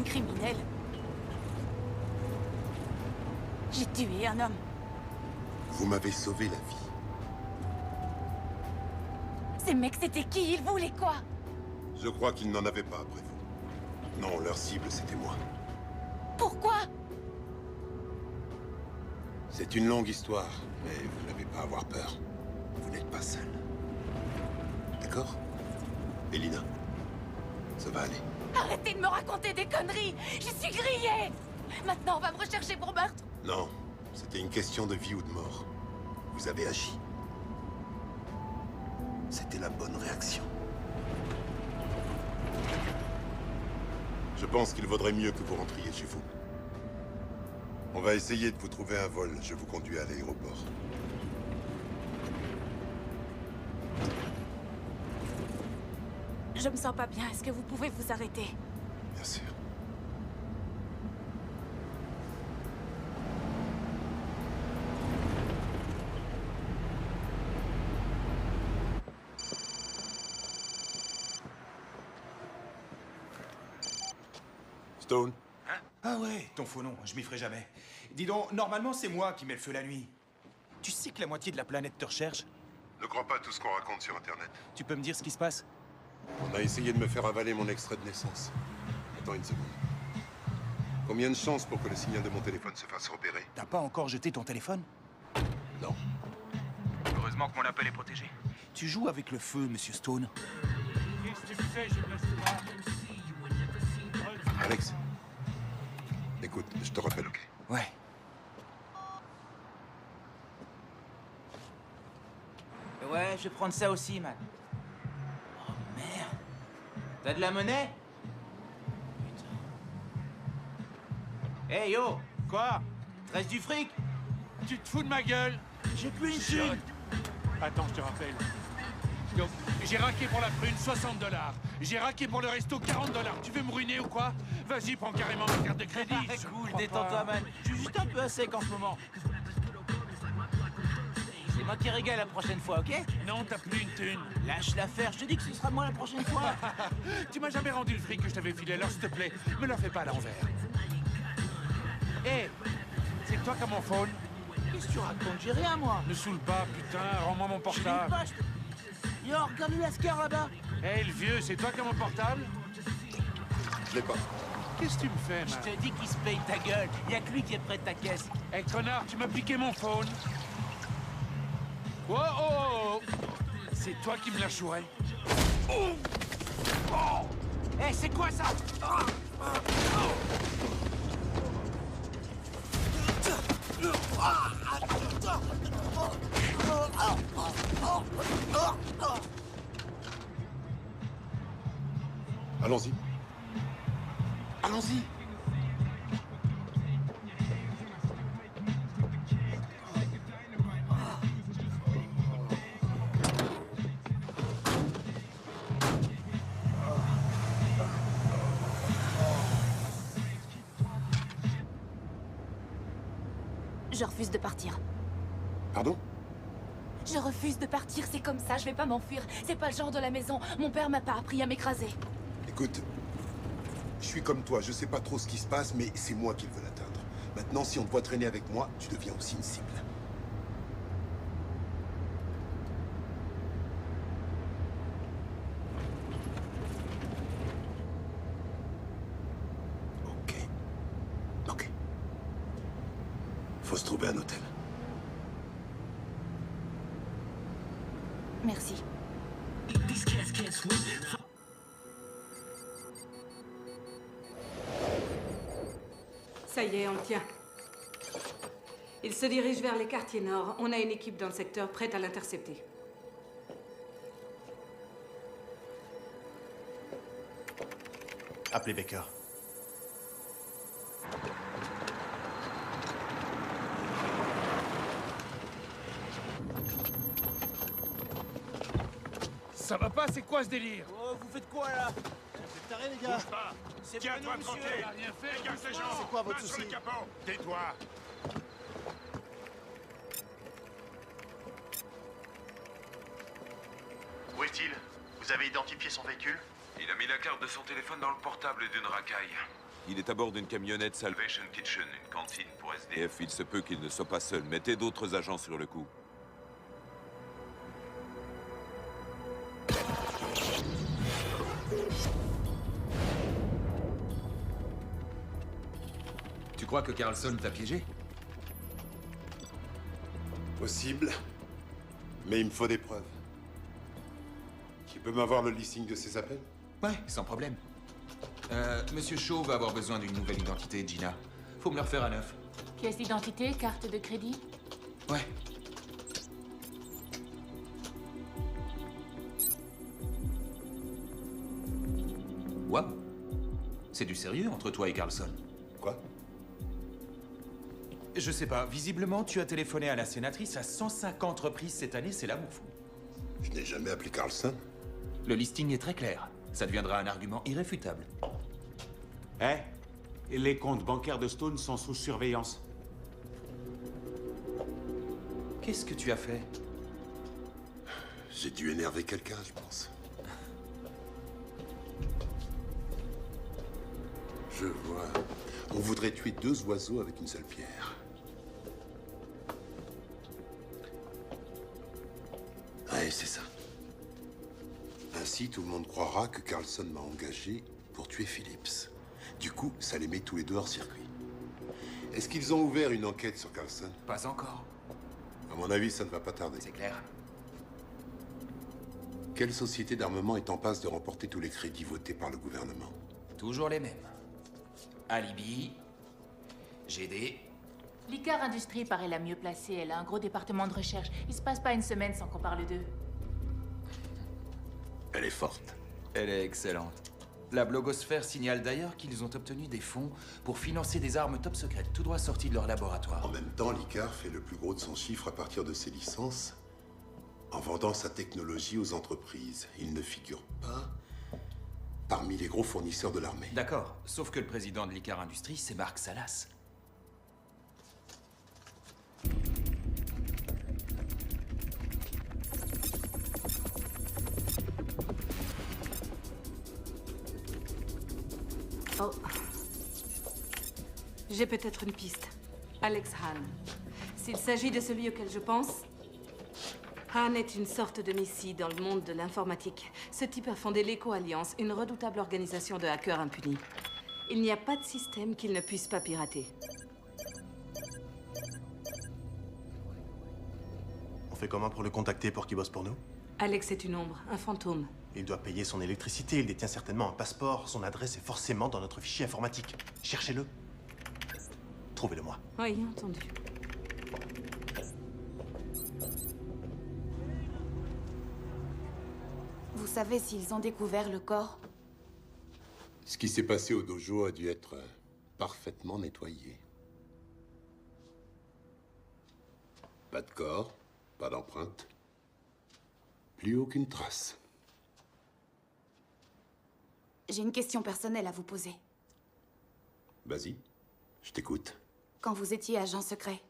S7: une criminelle. J'ai tué un homme.
S6: Vous m'avez sauvé la vie.
S7: Ces mecs, c'était qui? Ils voulaient quoi?
S6: Je crois qu'ils n'en avaient pas après vous. Non, leur cible, c'était moi.
S7: Pourquoi?
S6: C'est une longue histoire, mais vous n'avez pas à avoir peur. Vous n'êtes pas seul. D'accord? Elina, ça va aller.
S7: Arrêtez de me raconter des conneries! Je suis grillée! Maintenant, on va me rechercher pour meurtre!
S6: Non, c'était une question de vie ou de mort. Vous avez agi. C'était la bonne réaction. Je pense qu'il vaudrait mieux que vous rentriez chez vous. On va essayer de vous trouver un vol. Je vous conduis à l'aéroport.
S7: Je me sens pas bien. Est-ce que vous pouvez vous arrêter?
S6: Bien sûr. Stone?
S10: Hein? Ah ouais, ton faux nom, je m'y ferai jamais. Dis donc, normalement c'est moi qui mets le feu la nuit. Tu sais que la moitié de la planète te recherche?
S6: Ne crois pas tout ce qu'on raconte sur Internet.
S10: Tu peux me dire ce qui se passe?
S6: On a essayé de me faire avaler mon extrait de naissance. Attends une seconde. Combien de chances pour que le signal de mon téléphone se fasse repérer?
S10: T'as pas encore jeté ton téléphone?
S6: Non.
S10: Heureusement que mon appel est protégé. Tu joues avec le feu, monsieur Stone.
S18: Qu'est-ce que tu fais, je me laisse pas.
S6: Alex. Écoute, je te rappelle, ok?
S10: Ouais.
S3: Ouais, je vais prendre ça aussi, man. Oh merde. T'as de la monnaie? Putain. Hey yo! Quoi? Te reste du fric?
S18: Tu te fous de ma gueule?
S3: J'ai plus une thune!
S18: Attends, je te rappelle. Donc, j'ai raqué pour la prune 60 $. J'ai raqué pour le resto 40 $. Tu veux me ruiner ou quoi? Vas-y, prends carrément ma carte de crédit.
S3: Cool, détends-toi, man. Je suis juste un peu à sec en ce moment. C'est moi qui régale la prochaine fois, ok?
S18: Non, t'as plus une thune.
S3: Lâche l'affaire, je te dis que ce sera moi la prochaine fois.
S18: Tu m'as jamais rendu le fric que je t'avais filé, alors s'il te plaît, me le fais pas à l'envers. Hé, c'est toi qui as mon phone?
S3: Qu'est-ce que tu racontes? J'ai rien, moi.
S18: Ne saoule pas, putain, rends-moi mon portable.
S3: Yo, regarde-lui la scar là-bas.
S18: Hé, le vieux, c'est toi qui as mon portable?
S6: Je l'ai pas.
S18: Qu'est-ce que tu me fais, man?
S3: Je te dis qu'il se paye ta gueule. Y'a que lui qui est près de ta caisse.
S18: Hé, connard, tu m'as piqué mon phone. Oh, oh, oh, oh. C'est toi qui me l'as chouré. Oh. Oh.
S3: Hé, c'est quoi ça?
S6: Allons-y. Allons-y.
S7: Je refuse de partir.
S6: Pardon?
S7: Je refuse de partir, c'est comme ça, je vais pas m'enfuir. C'est pas le genre de la maison. Mon père m'a pas appris à m'écraser.
S6: Écoute, je suis comme toi, je sais pas trop ce qui se passe, mais c'est moi qui veux l'atteindre. Maintenant, si on te voit traîner avec moi, tu deviens aussi une cible. Ok. Ok. Faut se trouver un hôtel.
S7: Merci.
S19: Ça y est, on tient. Il se dirige vers les quartiers nord. On a une équipe dans le secteur prête à l'intercepter.
S15: Appelez Baker.
S18: Ça va pas, c'est quoi ce délire?
S3: Oh, vous faites quoi là?
S18: C'est taré, les gars. Bouge pas. Tiens-toi tranquille. On a rien fait, dégage ces gens.
S4: C'est quoi votre
S18: Main sur
S4: souci?
S18: le capot. Tais-toi.
S20: Où est-il? Vous avez identifié son véhicule?
S16: Il a mis la carte de son téléphone dans le portable d'une racaille. Il est à bord d'une camionnette Salvation Kitchen, une cantine pour SDF. Il se peut qu'il ne soit pas seul. Mettez d'autres agents sur le coup.
S10: Tu crois que Carlson t'a piégé?
S6: Possible. Mais il me faut des preuves. Tu peux m'avoir le listing de ces appels?
S10: Ouais, sans problème. Monsieur Shaw va avoir besoin d'une nouvelle identité, Gina. Faut me le refaire à neuf.
S11: Pièce d'identité, carte de crédit?
S10: Ouais. Waouh. C'est du sérieux entre toi et Carlson.
S6: Quoi?
S10: Je sais pas. Visiblement, tu as téléphoné à la sénatrice à 150 reprises cette année, c'est l'amour fou.
S6: Je n'ai jamais appelé Carlson.
S10: Le listing est très clair. Ça deviendra un argument irréfutable.
S17: Les comptes bancaires de Stone sont sous surveillance.
S10: Qu'est-ce que tu as fait?
S6: J'ai dû énerver quelqu'un, je pense. Je vois. On voudrait tuer 2 oiseaux avec une seule pierre. Ouais, c'est ça. Ainsi, tout le monde croira que Carlson m'a engagé pour tuer Phillips. Du coup, ça les met tous les deux hors circuit. Est-ce qu'ils ont ouvert une enquête sur Carlson?
S10: Pas encore.
S6: À mon avis, ça ne va pas tarder.
S10: C'est clair.
S6: Quelle société d'armement est en passe de remporter tous les crédits votés par le gouvernement?
S10: Toujours les mêmes. Alibi, GD.
S11: L'Icar Industries paraît la mieux placée. Elle a un gros département de recherche. Il se passe pas une semaine sans qu'on parle d'eux.
S6: Elle est forte.
S10: Elle est excellente. La blogosphère signale d'ailleurs qu'ils ont obtenu des fonds pour financer des armes top secrètes, tout droit sorties de leur laboratoire.
S6: En même temps, l'ICAR fait le plus gros de son chiffre à partir de ses licences, en vendant sa technologie aux entreprises. Il ne figure pas parmi les gros fournisseurs de l'armée.
S10: D'accord, sauf que le président de l'Icar Industries, c'est Mark Salas.
S19: Oh. J'ai peut-être une piste. Alex Hahn. S'il s'agit de celui auquel je pense, Hahn est une sorte de messie dans le monde de l'informatique. Ce type a fondé l'Eco-Alliance, une redoutable organisation de hackers impunis. Il n'y a pas de système qu'il ne puisse pas pirater.
S15: On fait comment pour le contacter pour qu'il bosse pour nous?
S19: Alex est une ombre, un fantôme.
S15: Il doit payer son électricité, il détient certainement un passeport. Son adresse est forcément dans notre fichier informatique. Cherchez-le. Trouvez-le-moi.
S19: Oui, entendu.
S1: Vous savez s'ils ont découvert le corps?
S6: Ce qui s'est passé au dojo a dû être parfaitement nettoyé. Pas de corps, pas d'empreinte. Plus aucune trace.
S1: J'ai une question personnelle à vous poser.
S6: Vas-y, je t'écoute.
S1: Quand vous étiez agent secret,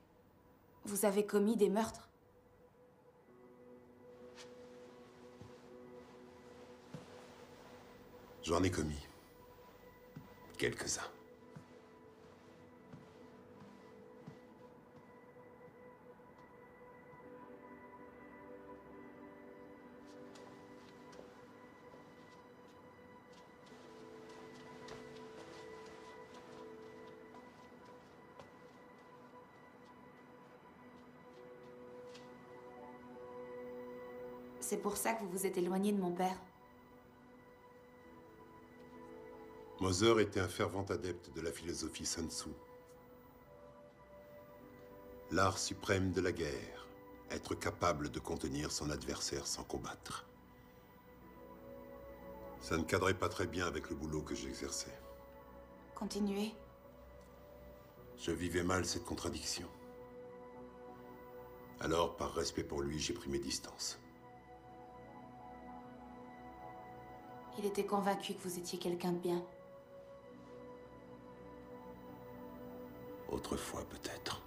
S1: vous avez commis des meurtres?
S6: J'en ai commis. Quelques-uns.
S1: C'est pour ça que vous vous êtes éloigné de mon père?
S6: Mother était un fervent adepte de la philosophie Sun Tzu. L'art suprême de la guerre, être capable de contenir son adversaire sans combattre. Ça ne cadrait pas très bien avec le boulot que j'exerçais.
S1: Continuez.
S6: Je vivais mal cette contradiction. Alors, par respect pour lui, j'ai pris mes distances.
S1: Il était convaincu que vous étiez quelqu'un de bien.
S6: Autrefois, peut-être.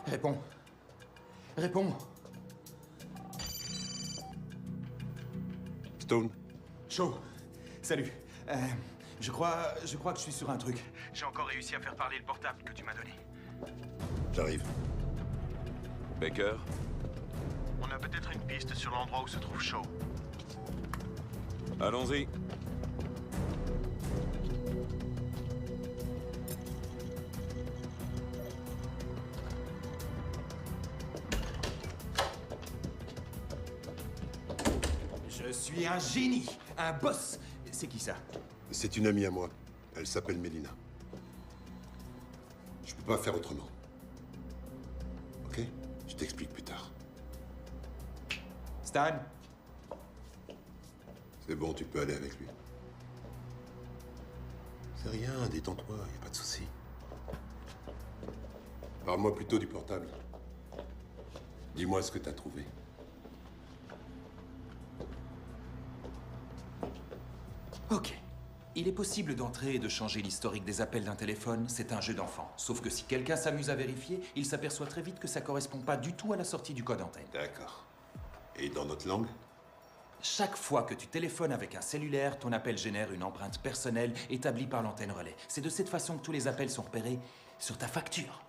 S10: Réponds. Réponds.
S6: Stone.
S10: Shaw. Salut. Je crois que je suis sur un truc. J'ai encore réussi à faire parler le portable que tu m'as donné.
S6: J'arrive.
S16: Baker?
S15: On a peut-être une piste sur l'endroit où se trouve Shaw.
S16: Allons-y.
S10: Je suis un génie, un boss. C'est qui ça?
S6: C'est une amie à moi. Elle s'appelle Mélina. Je peux pas faire autrement. Ok? Je t'explique plus tard.
S10: Stan?
S6: C'est bon, tu peux aller avec lui. C'est rien, détends-toi, y a pas de souci. Parle-moi plutôt du portable. Dis-moi ce que t'as trouvé.
S10: Ok. Il est possible d'entrer et de changer l'historique des appels d'un téléphone, c'est un jeu d'enfant. Sauf que si quelqu'un s'amuse à vérifier, il s'aperçoit très vite que ça correspond pas du tout à la sortie du code antenne.
S6: D'accord. Et dans notre langue?
S10: Chaque fois que tu téléphones avec un cellulaire, ton appel génère une empreinte personnelle établie par l'antenne relais. C'est de cette façon que tous les appels sont repérés sur ta facture.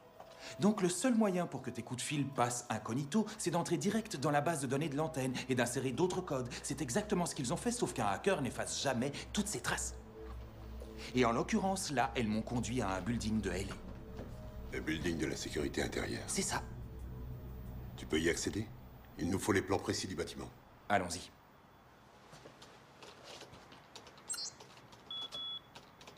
S10: Donc le seul moyen pour que tes coups de fil passent incognito, c'est d'entrer direct dans la base de données de l'antenne et d'insérer d'autres codes. C'est exactement ce qu'ils ont fait, sauf qu'un hacker n'efface jamais toutes ces traces. Et en l'occurrence, là, elles m'ont conduit à un building de LA.
S6: Le building de la sécurité intérieure.
S10: C'est ça.
S6: Tu peux y accéder? Il nous faut les plans précis du bâtiment.
S10: Allons-y.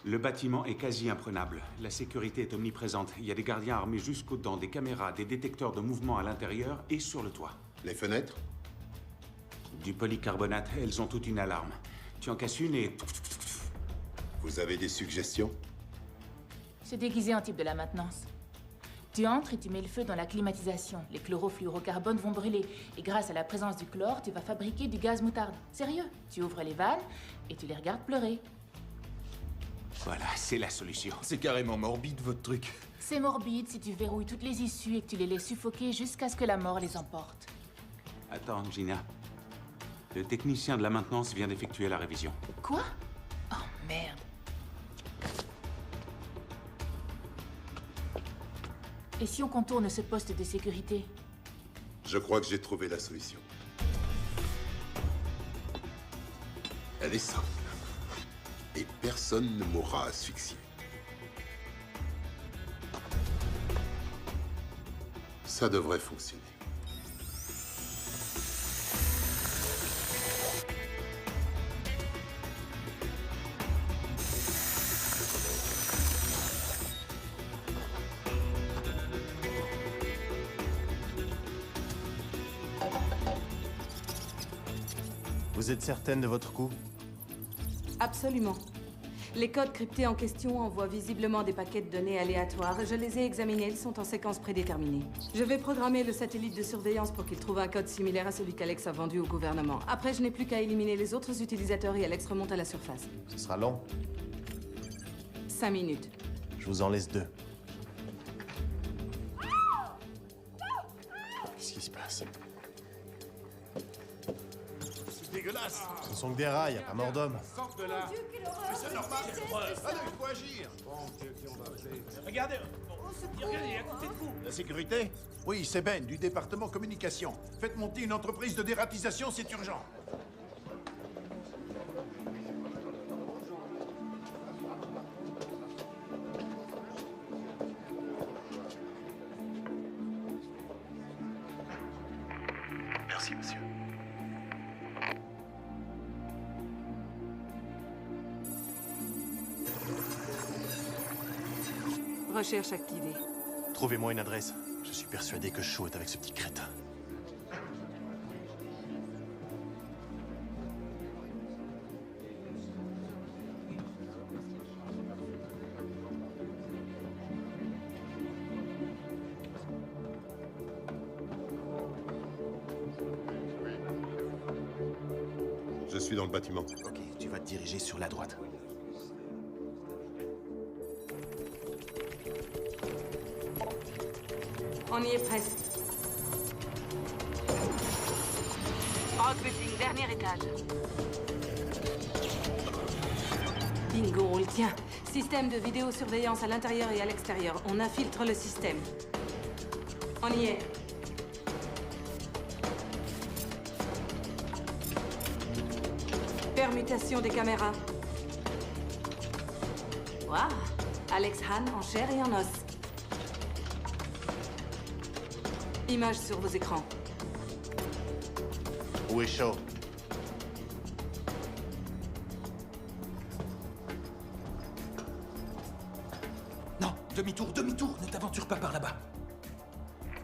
S17: Le bâtiment est quasi imprenable. La sécurité est omniprésente. Il y a des gardiens armés jusqu'aux dents, des caméras, des détecteurs de mouvement à l'intérieur et sur le toit.
S6: Les fenêtres?
S17: Du polycarbonate. Elles ont toute une alarme. Tu en casses une et...
S6: Vous avez des suggestions?
S11: C'est déguisé en type de la maintenance. Tu entres et tu mets le feu dans la climatisation. Les chlorofluorocarbones vont brûler. Et grâce à la présence du chlore, tu vas fabriquer du gaz moutarde. Sérieux. Tu ouvres les vannes et tu les regardes pleurer.
S17: Voilà, c'est la solution.
S10: C'est carrément morbide, votre truc.
S11: C'est morbide si tu verrouilles toutes les issues et que tu les laisses suffoquer jusqu'à ce que la mort les emporte.
S17: Attends, Gina. Le technicien de la maintenance vient d'effectuer la révision.
S11: Quoi? Oh, merde. Et si on contourne ce poste de sécurité?
S6: Je crois que j'ai trouvé la solution. Elle est simple. Et personne ne m'aura asphyxié. Ça devrait fonctionner.
S15: Vous êtes certaine de votre coup?
S19: Absolument. Les codes cryptés en question envoient visiblement des paquets de données aléatoires. Je les ai examinés, ils sont en séquence prédéterminée. Je vais programmer le satellite de surveillance pour qu'il trouve un code similaire à celui qu'Alex a vendu au gouvernement. Après, je n'ai plus qu'à éliminer les autres utilisateurs et Alex remonte à la surface.
S15: Ce sera long.
S19: 5 minutes.
S15: Je vous en laisse 2. Qu'est-ce qui se passe?
S4: C'est dégueulasse.
S15: Ce sont que des rails, pas mort d'homme.
S18: Sors de là.
S4: Mais c'est normal. Allez, il faut agir.
S18: Regardez, regardez, il est à côté de vous.
S4: La sécurité? Oui, c'est Ben, du département communication. Faites monter une entreprise de dératisation, c'est urgent.
S15: Merci, monsieur.
S19: Recherche activée.
S15: Trouvez-moi une adresse. Je suis persuadé que Shaw est avec ce petit crétin.
S6: Je suis dans le bâtiment.
S15: Ok, tu vas te diriger sur la droite.
S19: On y est presque. Rock building, dernier étage. Bingo, on le tient. Système de vidéosurveillance à l'intérieur et à l'extérieur. On infiltre le système. On y est. Permutation des caméras. Waouh! Alex Hahn en chair et en os. Images sur vos écrans.
S15: Où est Shaw?
S5: Non, demi-tour, demi-tour, ne t'aventure pas par là-bas.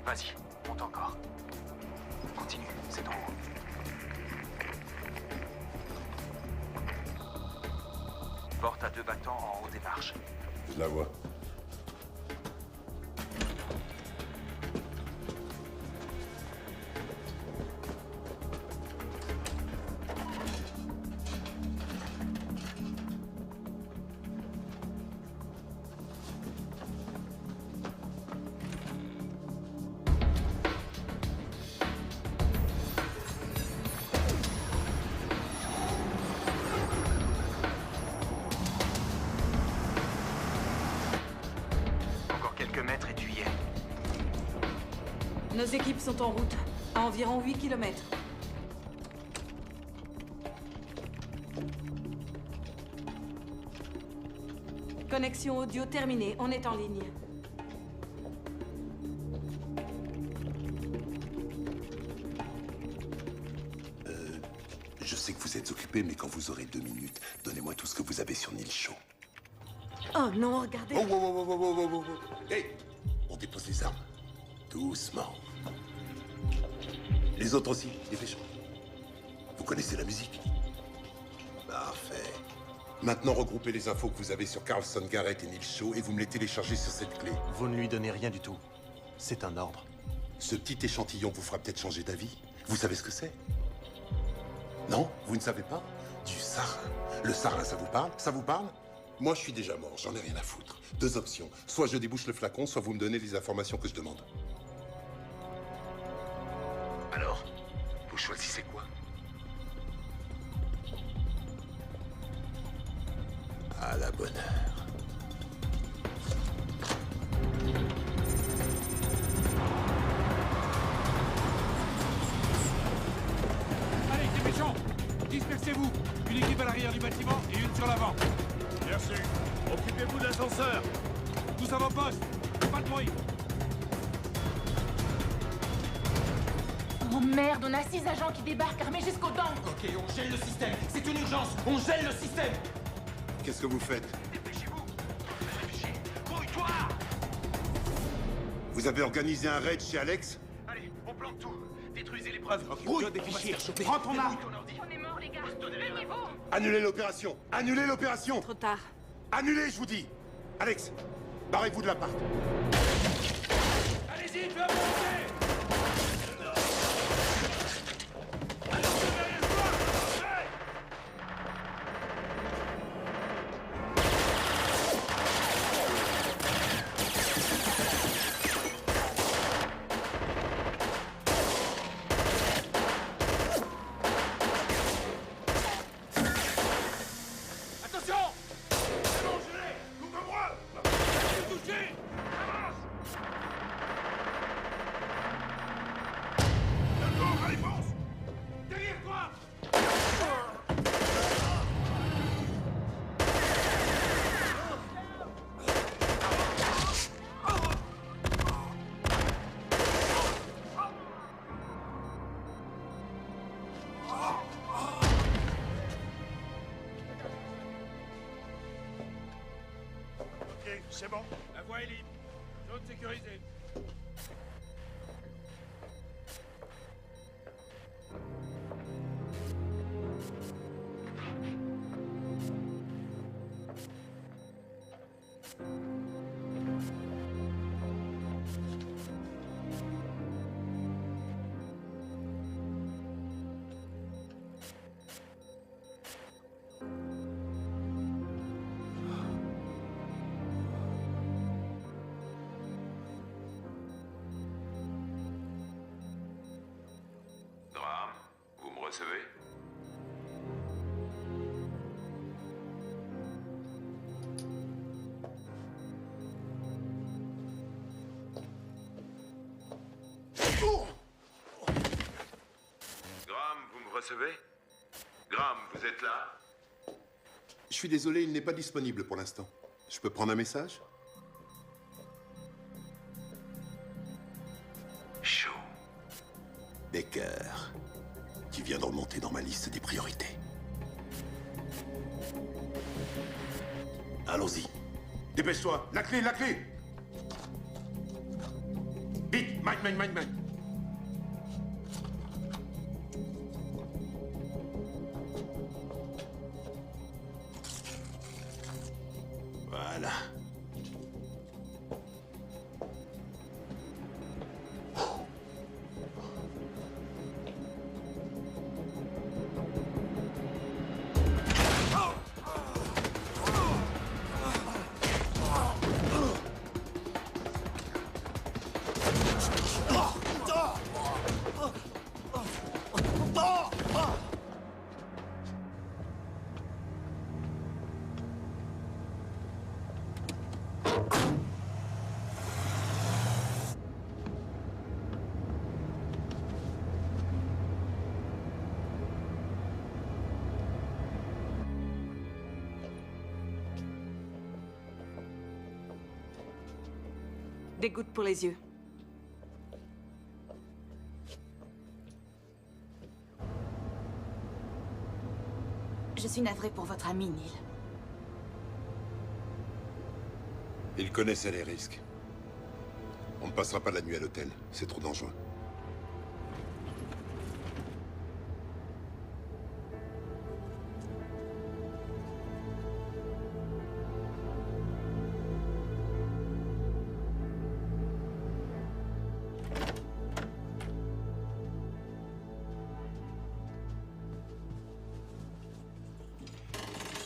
S20: Vas-y, monte encore. Continue, c'est en haut. Porte à 2 battants en haut des marches.
S6: Je la vois.
S19: Nos équipes sont en route, à environ 8 km. Connexion audio terminée, on est en ligne.
S6: Je sais que vous êtes occupé, mais quand vous aurez 2 minutes, donnez-moi tout ce que vous avez sur Neil Shaw.
S19: Oh non, regardez.
S6: Oh. Hey, on dépose les armes. Doucement. Les autres aussi, dépêchons. Vous connaissez la musique? Parfait. Maintenant, regroupez les infos que vous avez sur Carlson Garrett et Neil Shaw et vous me les téléchargez sur cette clé.
S15: Vous ne lui donnez rien du tout. C'est un ordre.
S6: Ce petit échantillon vous fera peut-être changer d'avis. Vous savez ce que c'est? Non? Vous ne savez pas? Du sarin. Le sarin, ça vous parle? Ça vous parle? Moi, je suis déjà mort, j'en ai rien à foutre. 2 options. Soit je débouche le flacon, soit vous me donnez les informations que je demande. Alors, vous choisissez quoi? À la bonne heure.
S18: Allez, dépêchons! Dispersez-vous! Une équipe à l'arrière du bâtiment et une sur l'avant. Merci. Occupez-vous de l'ascenseur. Tous à vos postes. Pas de bruit.
S11: Oh merde, on a 6 agents qui débarquent armés jusqu'aux dents.
S5: Ok, on gèle le système. C'est une urgence. On gèle le système.
S6: Qu'est-ce que vous faites?
S20: Dépêchez-vous. Réfléchis. Grouille-toi.
S6: Vous avez organisé un raid chez Alex?
S20: Allez, on plante tout. Détruisez les preuves.
S6: Grouille.
S20: Des fichiers.
S8: Prends ton arme.
S19: On est mort, les gars. Le niveau.
S6: Annulez l'opération. Annulez l'opération.
S19: Trop tard.
S6: Annulez, je vous dis. Alex, barrez-vous de l'appart.
S18: Allez-y, fais avancer. C'est bon. La voie est libre. Zone sécurisée.
S16: recevez? Graham, vous me recevez? Graham, vous êtes là?
S6: Je suis désolé, il n'est pas disponible pour l'instant. Je peux prendre un message?
S16: Chaud.
S6: Baker, tu viens de remonter dans ma liste des priorités. Allons-y. Dépêche-toi. La clé, la clé! Vite, Mike. Voilà.
S19: Des gouttes pour les yeux.
S7: Je suis navrée pour votre ami, Neil.
S6: Il connaissait les risques. On ne passera pas la nuit à l'hôtel. C'est trop dangereux.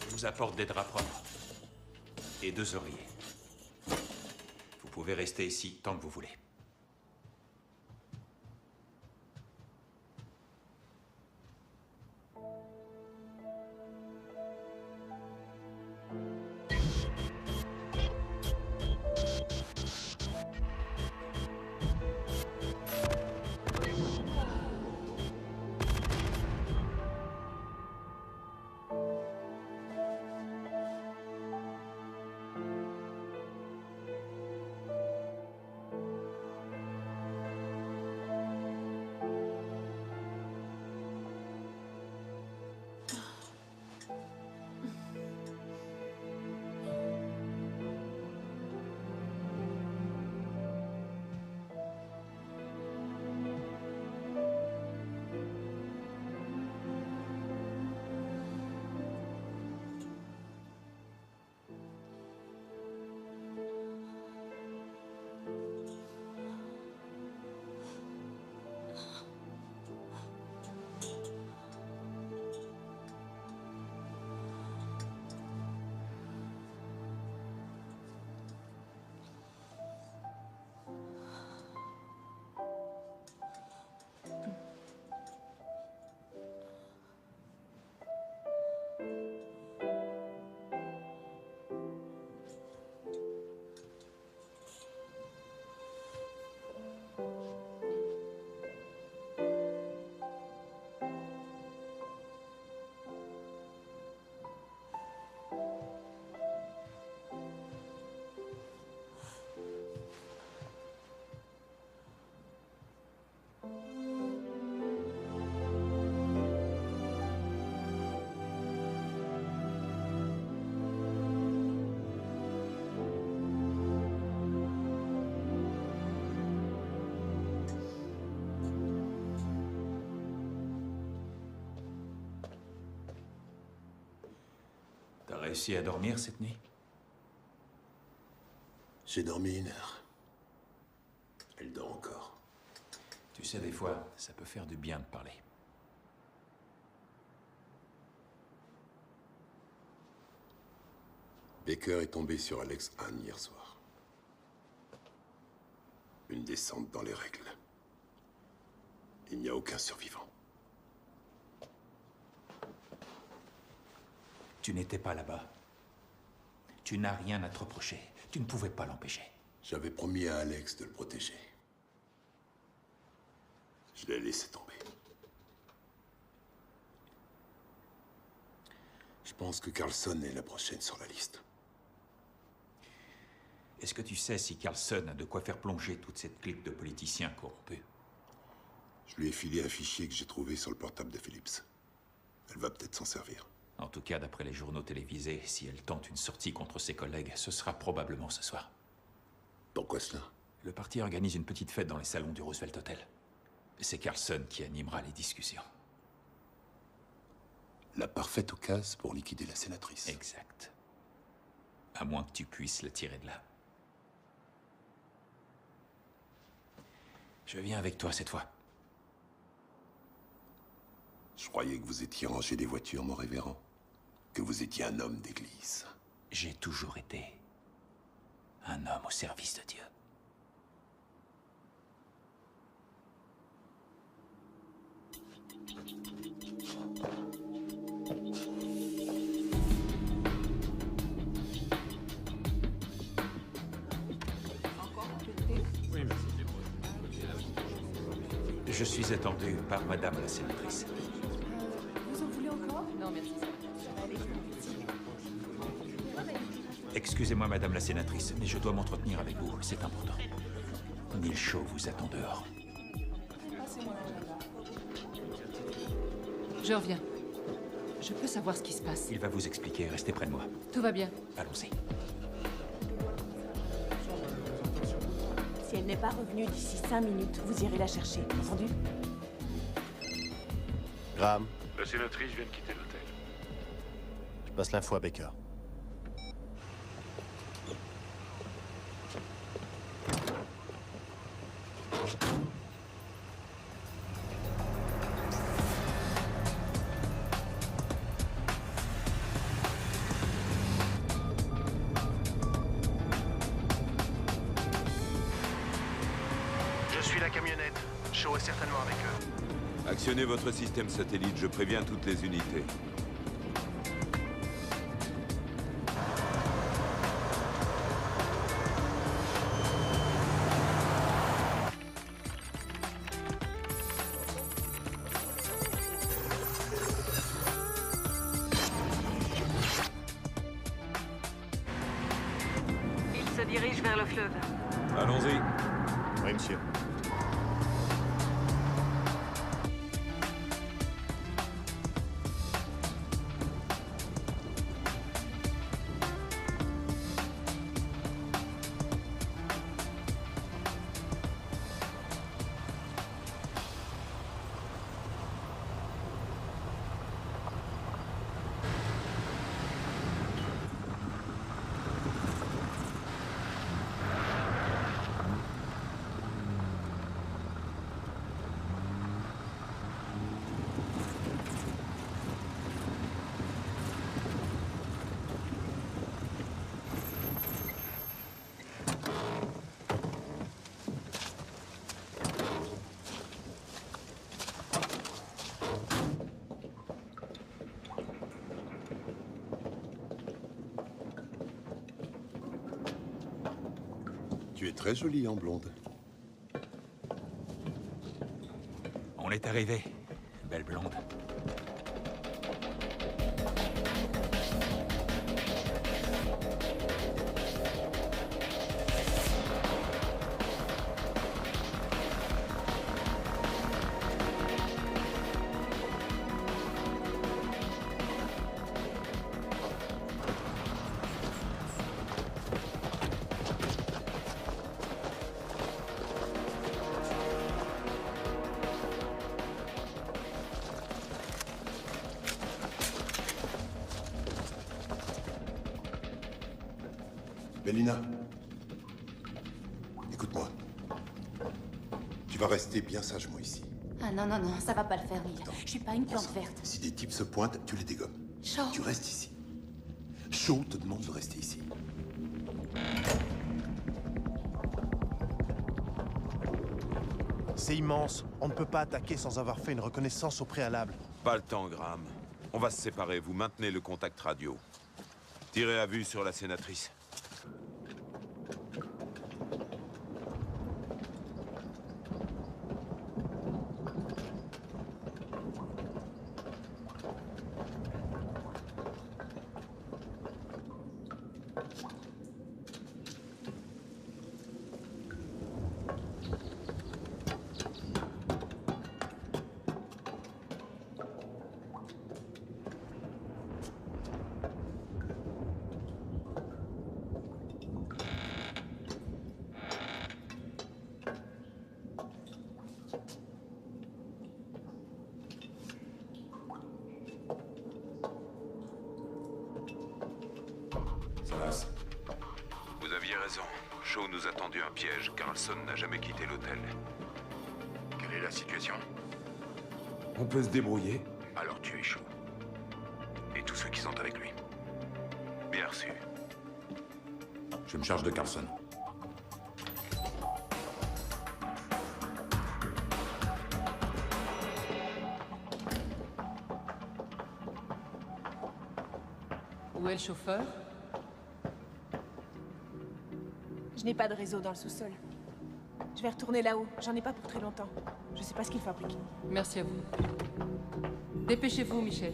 S5: Je vous apporte des draps propres. Et 2 oreillers. Vous pouvez rester ici tant que vous voulez. T'as réussi à dormir cette nuit?
S6: J'ai dormi 1 heure. Elle dort encore.
S5: Tu sais, des fois, ça peut faire du bien de parler.
S6: Baker est tombé sur Alex Hahn hier soir. Une descente dans les règles. Il n'y a aucun survivant.
S5: Tu n'étais pas là-bas. Tu n'as rien à te reprocher. Tu ne pouvais pas l'empêcher.
S6: J'avais promis à Alex de le protéger. Je l'ai laissé tomber. Je pense que Carlson est la prochaine sur la liste.
S5: Est-ce que tu sais si Carlson a de quoi faire plonger toute cette clique de politiciens corrompus?
S6: Je lui ai filé un fichier que j'ai trouvé sur le portable de Phillips. Elle va peut-être s'en servir.
S5: En tout cas, d'après les journaux télévisés, si elle tente une sortie contre ses collègues, ce sera probablement ce soir.
S6: Pourquoi cela?
S5: Le parti organise une petite fête dans les salons du Roosevelt Hotel. C'est Carlson qui animera les discussions.
S6: La parfaite occasion pour liquider la sénatrice.
S5: Exact. À moins que tu puisses le tirer de là. Je viens avec toi cette fois.
S6: Je croyais que vous étiez rangé des voitures, mon révérend. Que vous étiez un homme d'église.
S5: J'ai toujours été un homme au service de Dieu.
S18: Oui, merci.
S5: Je suis attendu par Madame la sénatrice.
S9: Vous en voulez encore?
S14: Non, merci.
S5: Excusez-moi, Madame la sénatrice, mais je dois m'entretenir avec vous. C'est important. Neil Shaw vous attend dehors.
S14: Je reviens. Je peux savoir ce qui se passe.
S5: Il va vous expliquer. Restez près de moi.
S14: Tout va bien.
S5: Allons-y.
S1: Si elle n'est pas revenue d'ici 5 minutes, vous irez la chercher. Entendu?
S15: Graham,
S18: La sénatrice vient de quitter l'hôtel.
S15: je passe l'info à Baker.
S20: Je suis la camionnette. Shaw est certainement avec eux.
S16: Actionnez votre système satellite, je préviens toutes les unités.
S19: Il se dirige vers le fleuve.
S16: Allons-y.
S15: Oui, monsieur.
S6: Tu es très jolie en blonde.
S5: On est arrivé. Belle blonde.
S6: Mélina, écoute-moi. Tu vas rester bien sagement ici.
S7: Ah non, non, non, ça va pas le faire, Neil. Je suis pas une plante verte.
S6: Si des types se pointent, tu les dégommes.
S7: Shaw.
S6: Tu restes ici. Shaw te demande de rester ici.
S15: C'est immense. On ne peut pas attaquer sans avoir fait une reconnaissance au préalable.
S16: Pas le temps, Graham. On va se séparer, vous maintenez le contact radio. Tirez à vue sur la sénatrice. Vous aviez raison. Shaw nous a tendu un piège. Carlson n'a jamais quitté l'hôtel.
S12: Quelle est la situation?
S16: On peut se débrouiller.
S12: Alors tu es Shaw. Et tous ceux qui sont avec lui.
S16: Bien reçu.
S12: Je me charge de Carlson.
S14: Où est le chauffeur?
S9: Je n'ai pas de réseau dans le sous-sol. Je vais retourner là-haut. J'en ai pas pour très longtemps. Je sais pas ce qu'il fabrique.
S14: Merci à vous. Dépêchez-vous, Michel.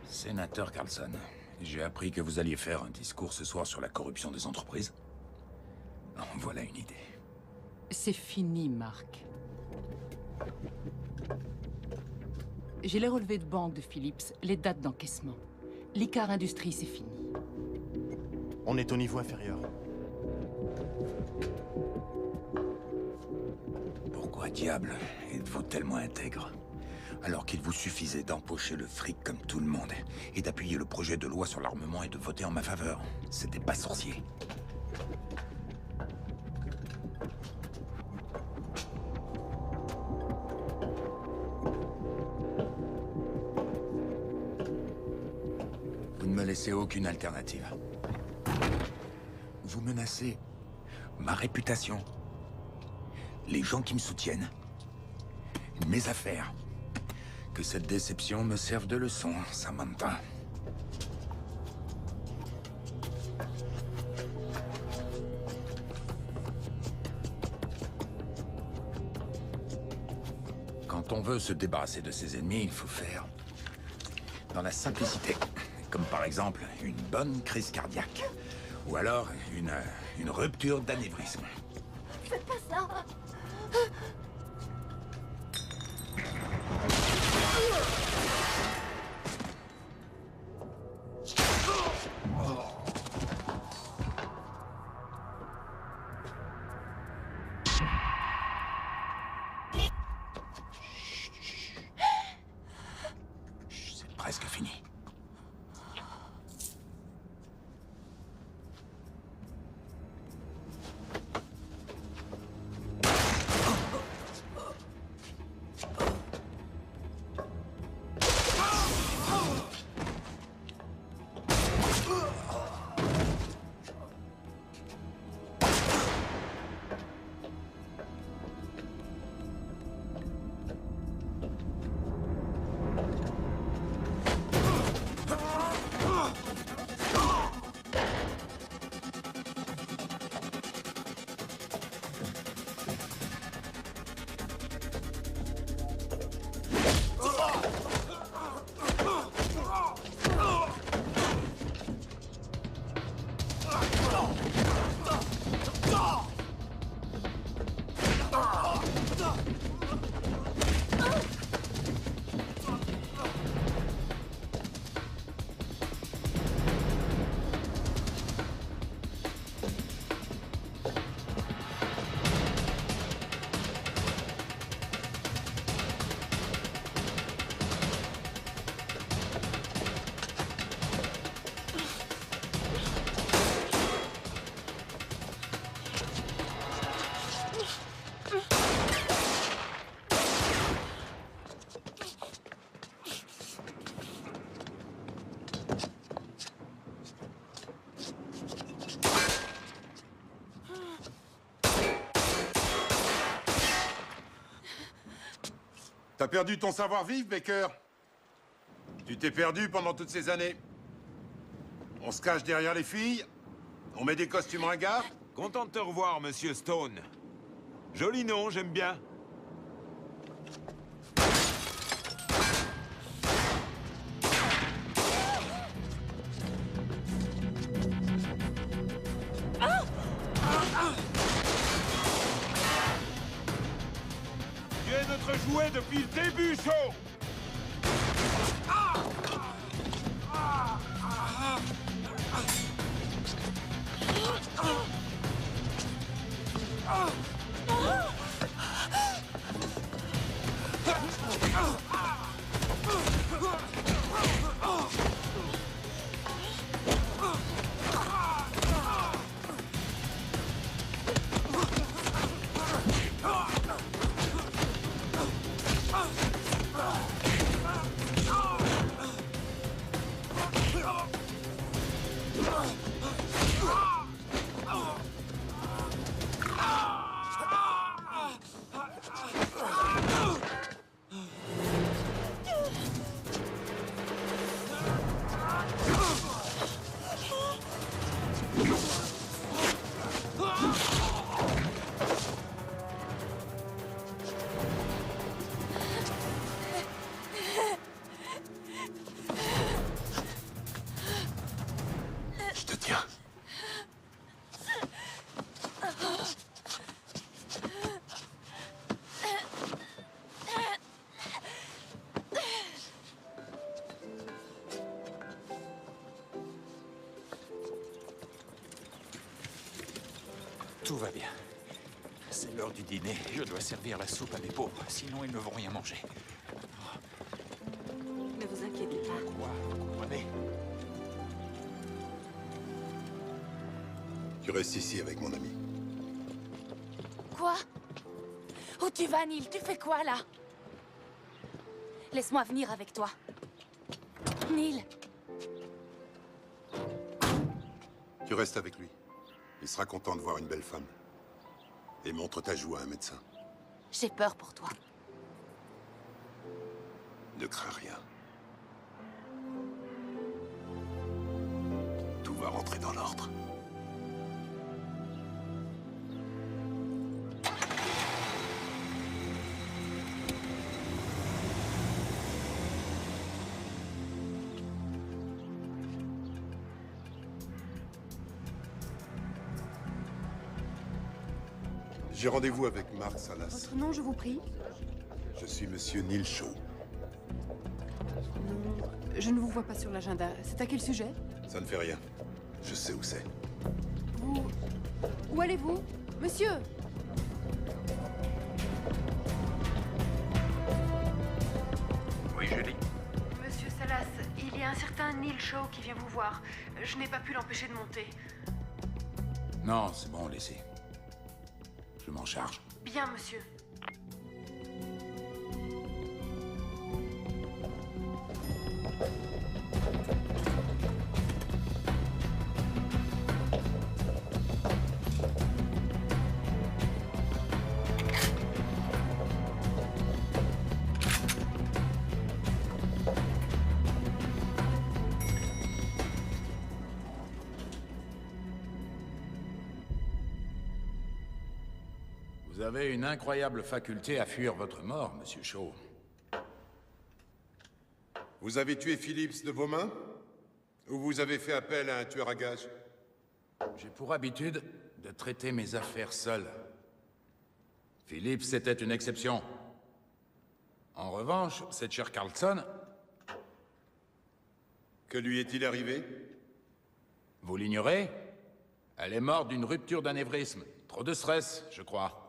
S12: Sénateur Carlson, j'ai appris que vous alliez faire un discours ce soir sur la corruption des entreprises. Voilà une idée.
S14: C'est fini, Mark. J'ai les relevés de banque de Philips, les dates d'encaissement. l'Icar Industries, c'est fini.
S15: On est au niveau inférieur.
S12: Pourquoi diable êtes-vous tellement intègre? Alors qu'il vous suffisait d'empocher le fric comme tout le monde et d'appuyer le projet de loi sur l'armement et de voter en ma faveur. C'était pas sorcier. Vous ne me laissez aucune alternative. Vous menacez ma réputation, les gens qui me soutiennent, mes affaires. Que cette déception me serve de leçon, Samantha. Quand on veut se débarrasser de ses ennemis, il faut faire dans la simplicité. Comme par exemple une bonne crise cardiaque. Ou alors une rupture d'anévrisme.
S1: Faites pas ça!
S12: C'est presque fini.
S6: T'as perdu ton savoir-vivre, Baker? Tu t'es perdu pendant toutes ces années. On se cache derrière les filles? On met des costumes ringards?
S16: Content de te revoir, monsieur Stone. Joli nom, j'aime bien.
S18: Tu es notre jouet depuis le début, Shaw!
S6: Je te tiens.
S5: Tout va bien. C'est l'heure du dîner. Je dois servir la soupe à mes pauvres, sinon ils ne vont rien manger.
S19: Ne vous inquiétez pas.
S5: Quoi? Vous comprenez?
S6: Tu restes ici avec mon ami.
S7: Quoi? Où tu vas, Neil? Tu fais quoi, là? Laisse-moi venir avec toi. Neil.
S6: Tu restes avec lui. Il sera content de voir une belle femme. Et montre ta joue à un médecin.
S7: J'ai peur pour toi.
S6: Ne crains rien. Tout va rentrer dans l'ordre. J'ai rendez-vous avec Mark Salas.
S21: Votre nom, je vous prie?
S6: Je suis monsieur Neil Shaw.
S21: Non, je ne vous vois pas sur l'agenda. C'est à quel sujet?
S6: Ça ne fait rien. Je sais où c'est.
S21: Vous... Où allez-vous? Monsieur!
S3: Oui, Julie.
S2: Monsieur Salas, il y a un certain Neil Shaw qui vient vous voir. Je n'ai pas pu l'empêcher de monter.
S12: Non, c'est bon, laissez. Je m'en charge.
S2: Bien, monsieur.
S12: Vous avez une incroyable faculté à fuir votre mort, monsieur Shaw.
S6: Vous avez tué Phillips de vos mains? Ou vous avez fait appel à un tueur à gages?
S12: J'ai pour habitude de traiter mes affaires seul. Phillips était une exception. En revanche, cette chère Carlson...
S6: Que lui est-il arrivé?
S12: Vous l'ignorez? Elle est morte d'une rupture d'anévrisme. Trop de stress, je crois.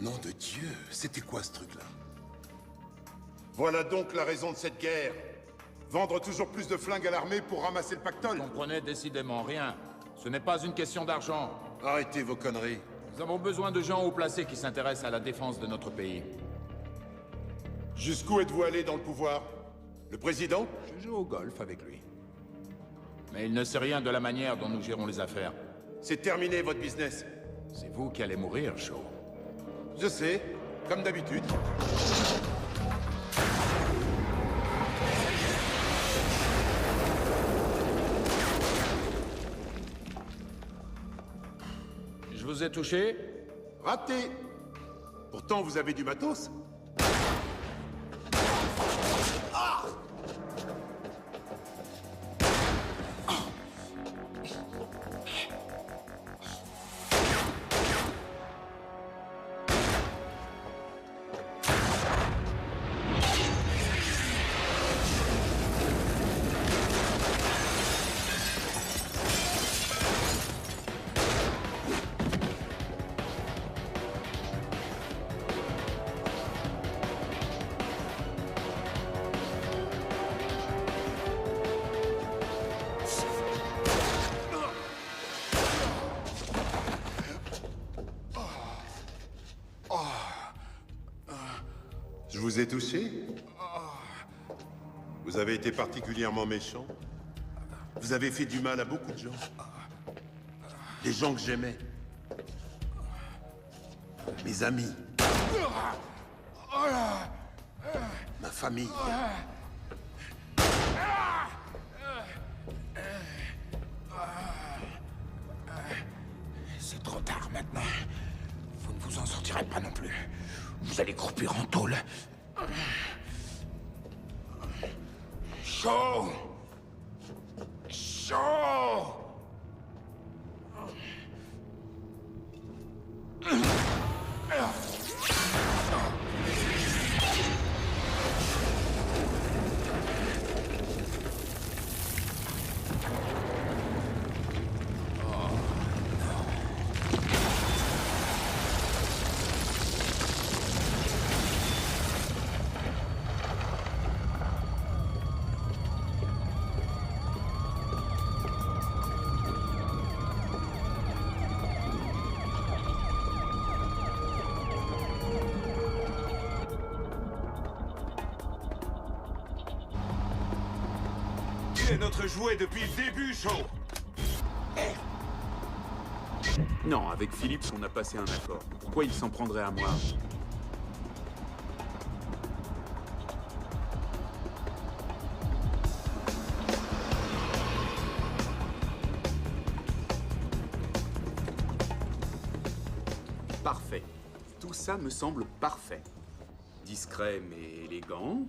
S6: Nom de Dieu, c'était quoi ce truc-là? Voilà donc la raison de cette guerre. Vendre toujours plus de flingues à l'armée pour ramasser le pactole.
S12: Vous comprenez décidément rien. Ce n'est pas une question d'argent.
S6: Arrêtez vos conneries.
S12: Nous avons besoin de gens haut placés qui s'intéressent à la défense de notre pays.
S6: Jusqu'où êtes-vous allé dans le pouvoir? Le président?
S12: Je joue au golf avec lui. Mais il ne sait rien de la manière dont nous gérons les affaires.
S6: C'est terminé, votre business.
S12: C'est vous qui allez mourir, Shaw.
S6: Je sais, comme d'habitude.
S12: Je vous ai touché?
S6: Raté. Pourtant, vous avez du matos. Je vous ai touché? Vous avez été particulièrement méchant. Vous avez fait du mal à beaucoup de gens. Des gens que j'aimais. Mes amis. Ma famille.
S12: C'est trop tard maintenant. Vous ne vous en sortirez pas non plus. Vous allez croupir en tôle. Chaud! Chaud!
S17: Tu es notre jouet depuis le début, Shaw. Non, avec Phillips, on a passé un accord. Pourquoi il s'en prendrait à moi? Parfait. Tout ça me semble parfait. Discret mais élégant.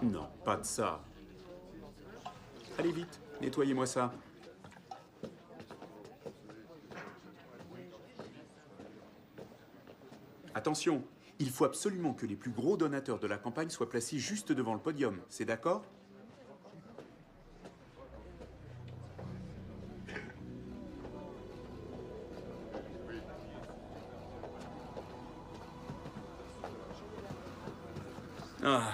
S17: Non, pas de ça. Allez vite, nettoyez-moi ça. Attention, il faut absolument que les plus gros donateurs de la campagne soient placés juste devant le podium. C'est d'accord? Ah.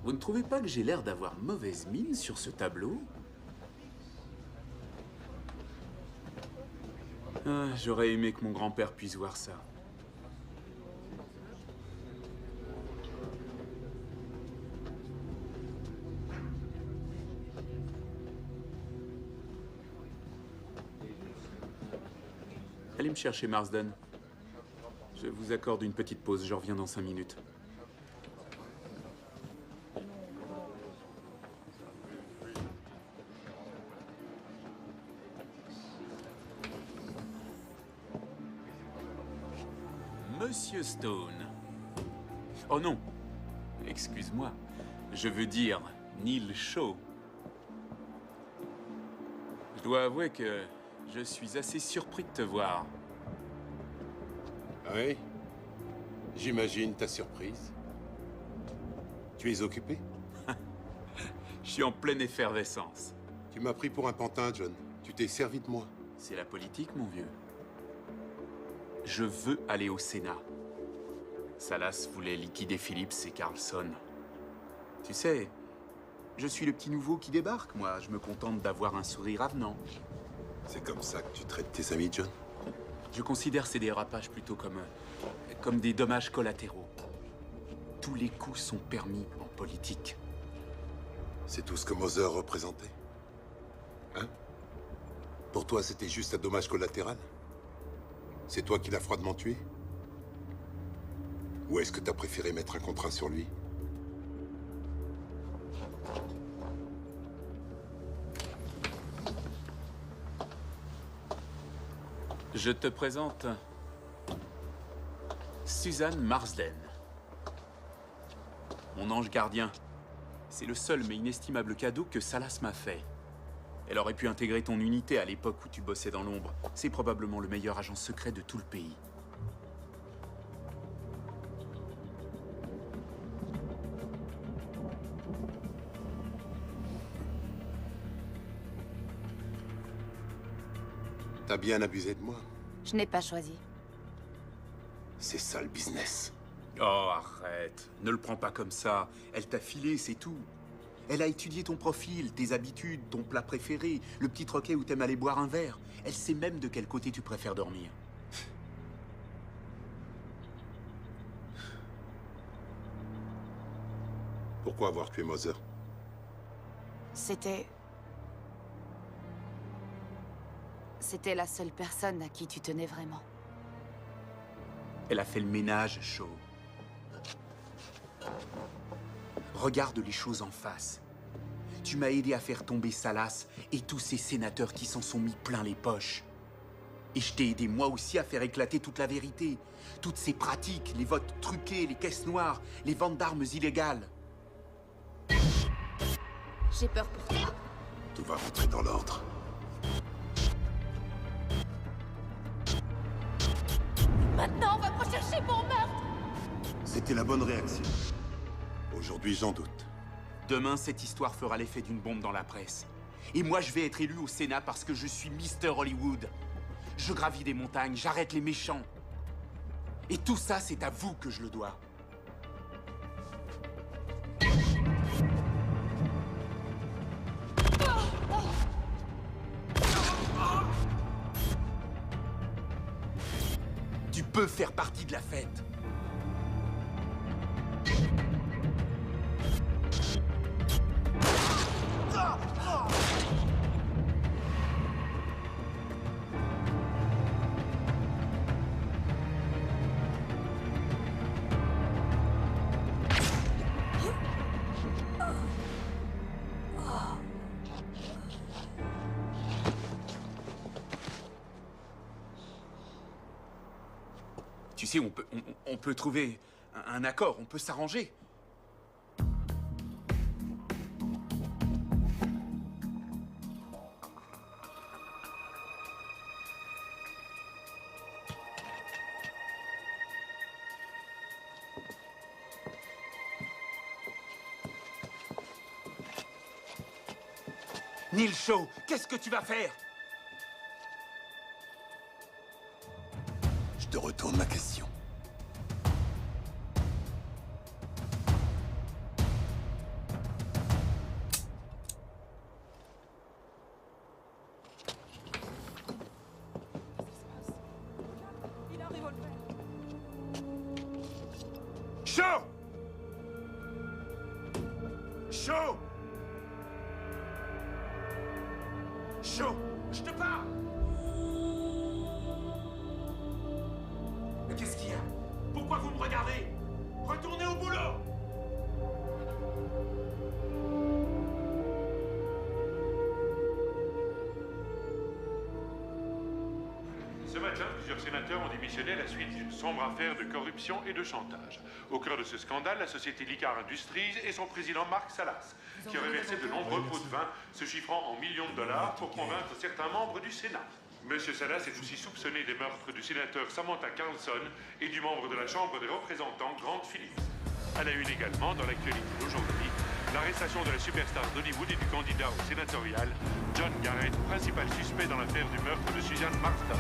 S17: Vous ne trouvez pas que j'ai l'air d'avoir mauvaise mine sur ce tableau? Ah, j'aurais aimé que mon grand-père puisse voir ça. Allez me chercher Marsden. Je vous accorde une petite pause, je reviens dans 5 minutes. Monsieur Stone. Oh non. Excuse-moi. Je veux dire Neil Shaw. Je dois avouer que je suis assez surpris de te voir.
S6: Oui. J'imagine ta surprise. Tu es occupé?
S17: Je suis en pleine effervescence.
S6: Tu m'as pris pour un pantin, John. Tu t'es servi de moi.
S17: C'est la politique, mon vieux. Je veux aller au Sénat. Salas voulait liquider Phillips et Carlson. Tu sais,
S8: Je suis le petit nouveau qui débarque, moi. Je me contente d'avoir un sourire avenant.
S6: C'est comme ça que tu traites tes amis, John?
S8: Je considère ces dérapages plutôt comme des dommages collatéraux. Tous les coups sont permis en politique.
S6: C'est tout ce que Mother représentait? Hein? Pour toi, c'était juste un dommage collatéral? C'est toi qui l'as froidement tué? Ou est-ce que t'as préféré mettre un contrat sur lui?
S8: Je te présente Suzanne Marsden. Mon ange gardien. C'est le seul mais inestimable cadeau que Salas m'a fait. Elle aurait pu intégrer ton unité à l'époque où tu bossais dans l'ombre. C'est probablement le meilleur agent secret de tout le pays.
S6: T'as bien abusé de moi.
S7: Je n'ai pas choisi.
S6: C'est ça le business.
S8: Oh, arrête. Ne le prends pas comme ça. Elle t'a filé, c'est tout. Elle a étudié ton profil, tes habitudes, ton plat préféré, le petit troquet où t'aimes aller boire un verre. Elle sait même de quel côté tu préfères dormir.
S6: Pourquoi avoir tué Mother?
S7: C'était la seule personne à qui tu tenais vraiment.
S8: Elle a fait le ménage, Shaw. Regarde les choses en face. Tu m'as aidé à faire tomber Salas et tous ces sénateurs qui s'en sont mis plein les poches. Et je t'ai aidé moi aussi à faire éclater toute la vérité. Toutes ces pratiques, les votes truqués, les caisses noires, les ventes d'armes illégales.
S7: J'ai peur pour toi.
S6: Tout va rentrer dans l'ordre.
S7: Maintenant, on va me rechercher pour meurtre!
S6: C'était la bonne réaction. Aujourd'hui, j'en doute.
S8: Demain, cette histoire fera l'effet d'une bombe dans la presse. Et moi, je vais être élu au Sénat parce que je suis Mr. Hollywood. Je gravis des montagnes, j'arrête les méchants. Et tout ça, c'est à vous que je le dois. Tu peux faire partie de la fête. Tu sais, on peut trouver un accord, on peut s'arranger. Neil Shaw, qu'est-ce que tu vas faire?
S6: Je te retourne ma question.
S9: Il a un revolver.
S8: Shaw! Shaw! Shaw, je te parle! Mais qu'est-ce qu'il y a? Pourquoi vous me regardez? Retournez au boulot!
S18: Ce matin, plusieurs sénateurs ont démissionné à la suite d'une sombre affaire de corruption et de chantage. Au cœur de ce scandale, la société Licar Industries et son président Mark Salas, qui aurait versé de nombreux pots de vin se chiffrant en millions de dollars pour convaincre certains membres du Sénat. Monsieur Salas est aussi soupçonné des meurtres du sénateur Samantha Carlson et du membre de la Chambre des représentants Grant Phillips. À la une également, dans l'actualité d'aujourd'hui, l'arrestation de la superstar d'Hollywood et du candidat au sénatorial, John Garrett, principal suspect dans l'affaire du meurtre de Suzanne Marsden.